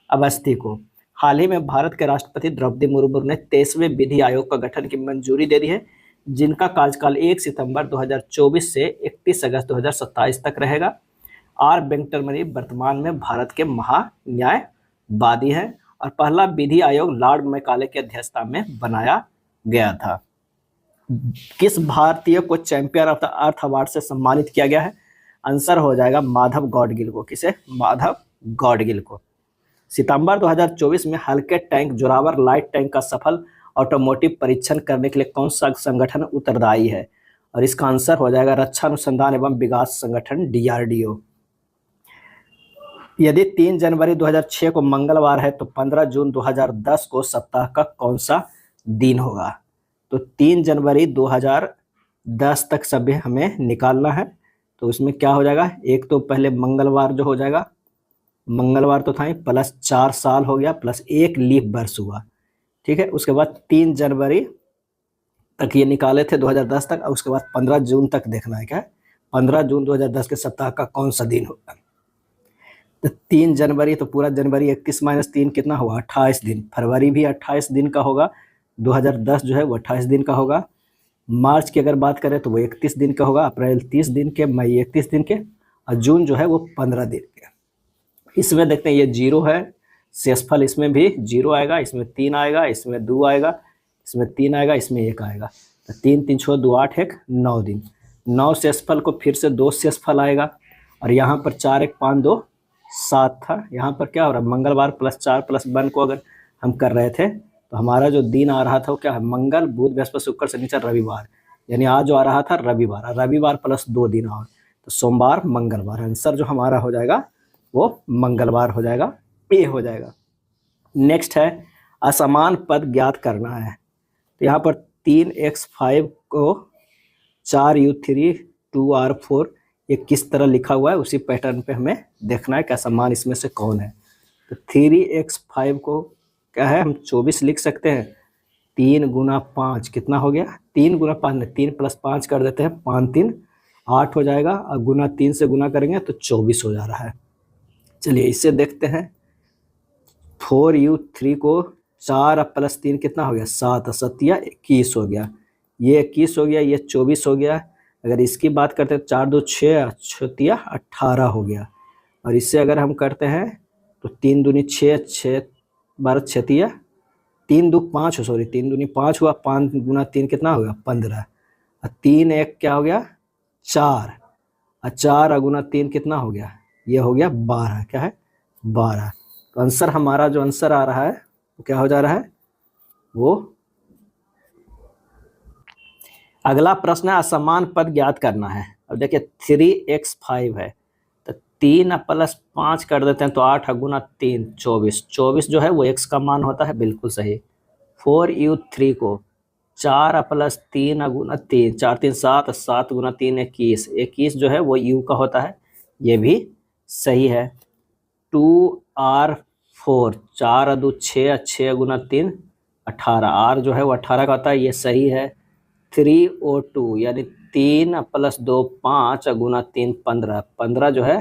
अवस्थी को। हाल ही में भारत के राष्ट्रपति द्रौपदी मुर्मू ने 23वें विधि आयोग का गठन की मंजूरी दे दी है, जिनका कार्यकाल 1 सितंबर 2024 से 31 अगस्त 2027 तक रहेगा। आर वेंकटरमणि वर्तमान में भारत के महान्यायवादी हैं और पहला विधि आयोग लॉर्ड मैकाले की अध्यक्षता में बनाया गया था। किस भारतीय को champion of the earth award से सम्मानित किया गया है? आंसर हो जाएगा माधव गौडगिल को। किसे? माधव गौडगिल को। सितंबर 2024 में हल्के टैंक जोरावर लाइट टैंक का सफल ऑटोमोटिव परीक्षण करने के लिए कौन सा संगठन उत्तरदायी है, और इसका आंसर हो जाएगा रक्षा अनुसंधान एवं विकास संगठन DRDO। यदि 3 जनवरी 2006 को मंगलवार है तो 15 जून 2010 को सप्ताह का कौन सा दिन होगा? तो 3 जनवरी 2010 तक सभी हमें निकालना है। तो उसमें क्या हो जाएगा? एक तो पहले मंगलवार जो हो जाएगा, मंगलवार तो था ही, प्लस 4 साल हो गया, प्लस 1 लीप वर्ष हुआ। ठीक है। उसके बाद 3 जनवरी तक ये निकाले थे 2010 तक, और उसके बाद 15 जून तक देखना है। क्या? 15 जून 2010 के सप्ताह का कौन सा दिन होगा? तो 3 जनवरी तो पूरा जनवरी, 31 माइनस 3 कितना हुआ? 28 दिन। फरवरी भी 28 दिन का होगा, 2010 जो है वो 28 दिन का होगा। मार्च की अगर बात करें तो वो 31 दिन का होगा, अप्रैल 30 दिन के, मई 31 दिन के, और जून जो है वो 15 दिन के। इसमें देखते हैं ये 0 है, शेषफल इसमें भी 0 आएगा, इसमें 3 आएगा, इसमें 2 आएगा, इसमें 3 आएगा, इसमें 1 आएगा। तो 3 3 6 2 8 1 9 दिन। 9 शेषफल को फिर से 2 शेषफल आएगा, और यहाँ पर 4 1 5 2 7 था। यहाँ पर क्या हो रहा है? मंगलवार प्लस 4 प्लस 1 को अगर हम कर रहे थे तो हमारा जो दिन आ रहा था वो क्या है? मंगल बुध बृहस्पति शुक्र शनिचर रविवार, यानी आज जो आ रहा था रविवार, रविवार प्लस 2 दिन और, तो सोमवार मंगलवार। आंसर जो हमारा हो जाएगा वो मंगलवार हो जाएगा, ए हो जाएगा। नेक्स्ट है असमान पद ज्ञात करना है। तो यहाँ पर 3x5 को 4u3 2r4 ये किस तरह लिखा हुआ है, उसी पैटर्न पे हमें देखना है कि असमान इसमें से कौन है। तो 3x5 को क्या है? हम 24 लिख सकते हैं। 3 गुना 5 कितना हो गया? 3 गुना 5 नहीं, 3 प्लस 5 कर देते हैं, 5 3 8 हो जाएगा, और गुना 3 से गुना करेंगे तो 24 हो जा रहा है। चलिए इसे देखते हैं। 4u3 को 4 प्लस 3 कितना हो गया? 7, 7 21 हो गया, ये 21 हो गया, ये 24 हो गया। अगर इसकी बात करते हैं 4 2 6 6 18 हो गया, और इससे अगर हम करते हैं तो 3 दूनी 6 6 12 6 3 2 5 सॉरी 3 दूनी 5 हुआ, 5 गुना 3 कितना हो गया? 15, और 3 1 क्या हो गया? 4, और 4 गुना 3 कितना हो गया? ये हो गया 12। क्या है? 12। तो आंसर हमारा जो आंसर आ रहा है वो क्या हो जा रहा है? वो अगला प्रश्न है असमान पद ज्ञात करना है। अब देखिए 3x5 है, तो 3 प्लस 5 कर देते हैं तो 8 गुना 3 24, 24 जो है वो x का मान होता है, बिल्कुल सही। 4u3 को 4 प्लस 3 गुना 3, 4 3 7, 7 गुना 3 21, 21 जो है वो u का होता है, ये भी सही है। 2r4 4 2 6, 6 गुना 3 18, r जो है वो 18 का होता है, ये सही है। 3o2 यानी 3 प्लस 2 5 गुना 3 15, 15 जो है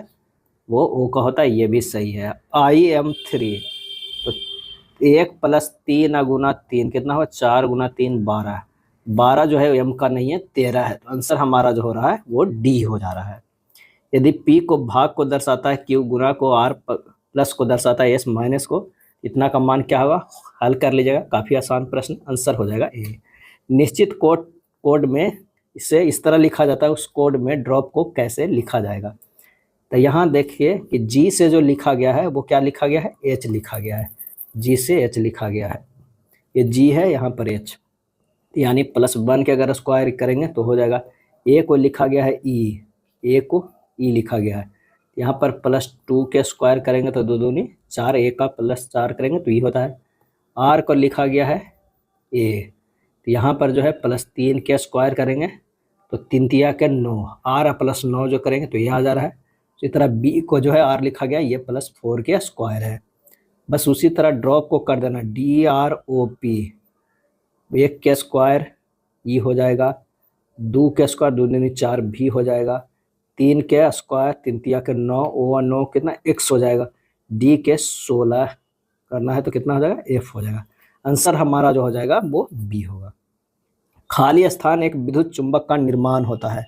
वो o का होता है, ये भी सही है। IM3 तो 1 प्लस 3 गुना 3 कितना हुआ? 4 गुना 3 12, 12 जो है m का नहीं है, 13 है। तो आंसर हमारा जो हो रहा है वो D हो जा रहा है। यदि P को भाग को दर्शाता है, Q गुना को, R प्लस को दर्शाता है, S माइनस को, इतना का मान क्या होगा, हल कर लीजिएगा, काफ़ी आसान प्रश्न, आंसर हो जाएगा ए। निश्चित कोड में इसे इस तरह लिखा जाता है, उस कोड में ड्रॉप को कैसे लिखा जाएगा। तो यहाँ देखिए कि जी से जो लिखा गया है वो क्या लिखा गया है, एच लिखा गया है, जी से एच लिखा गया है, ये जी है, यहाँ पर एच, यानी +1 के अगर स्क्वायर करेंगे तो हो जाएगा, ए को लिखा गया है ई, ए को ई लिखा गया है, यहाँ पर +2 के स्क्वायर करेंगे तो 2 दूनी 4, ए का +4 करेंगे तो ये होता है। आर को लिखा गया है ए, तो यहाँ पर जो है +3 के स्क्वायर करेंगे तो 3 तिया के 9, आर +9 जो करेंगे तो ये आ जा रहा है। इसी तरह बी को जो है आर लिखा गया, ये +4 के स्क्वायर है। बस उसी तरह ड्रॉप को कर देना, DROP, 1 के स्क्वायर ई हो जाएगा, 2 के स्क्वायर 2 दूनी 4 भी हो जाएगा, 3 के स्क्वायर 3 तिया के 9, ओ 9 कितना x हो जाएगा, डी के 16 करना है तो कितना हो जाएगा, f हो जाएगा। आंसर हमारा जो हो जाएगा वो बी होगा। खाली स्थान एक विद्युत चुंबक का निर्माण होता है,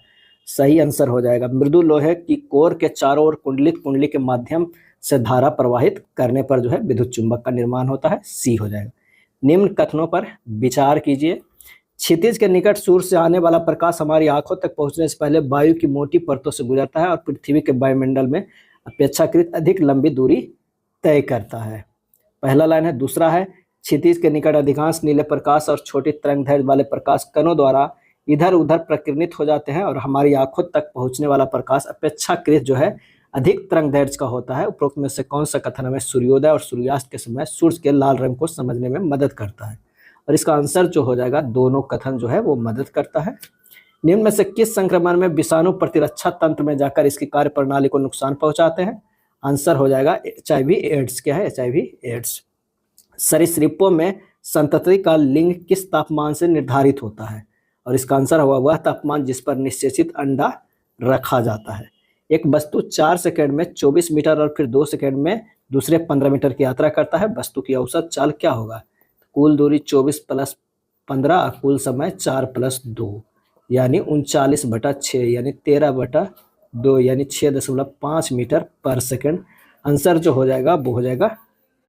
सही आंसर हो जाएगा। मृदु लोहे की कोर के चारों ओर कुंडलित कुंडली के माध्यम से धारा प्रवाहित करने पर जो है विद्युत चुंबक का निर्माण होता है, सी हो जाएगा। निम्न कथनों पर विचार कीजिए। क्षितिज के निकट सूर्य से आने वाला प्रकाश हमारी आंखों तक पहुंचने से पहले वायु की मोटी परतों से गुजरता है और पृथ्वी के वायुमंडल में अपेक्षाकृत अधिक लंबी दूरी तय करता है। पहला लाइन है। दूसरा है, क्षितिज के निकट अधिकांश नीले प्रकाश और छोटी तरंगदैर्घ्य वाले प्रकाश कणों द्वारा इधर उधर प्रकीर्णित हो जाते हैं और हमारी आंखों तक पहुंचने वाला प्रकाश अपेक्षाकृत जो है अधिक तरंगदैर्घ्य का होता है। उपरोक्त में से कौन सा कथन हमें सूर्योदय और सूर्यास्त के समय सूर्य के लाल रंग को समझने में मदद करता है? और इसका आंसर जो हो जाएगा, दोनों कथन जो है वो मदद करता है। निम्न में से किस संक्रमण में विषाणु प्रतिरक्षा तंत्र में जाकर इसकी कार्य प्रणाली को नुकसान पहुंचाते हैं? आंसर हो जाएगा HIV एड्स। क्या है? HIV ads. सरीसृपों में संतति का लिंग किस तापमान से निर्धारित होता है? और इसका आंसर होगा वह तापमान जिस पर निश्चेषित अंडा रखा जाता है। एक वस्तु 4 सेकंड में 24 मीटर और फिर 2 सेकंड में दूसरे 15 मीटर की यात्रा करता है। वस्तु की औसत चाल क्या होगा? कुल दूरी 24 + 15 और कुल समय 4 + 2 यानी 39/6 यानी 13/2 यानी 6.5 मीटर पर सेकंड। आंसर जो हो जाएगा वो हो जाएगा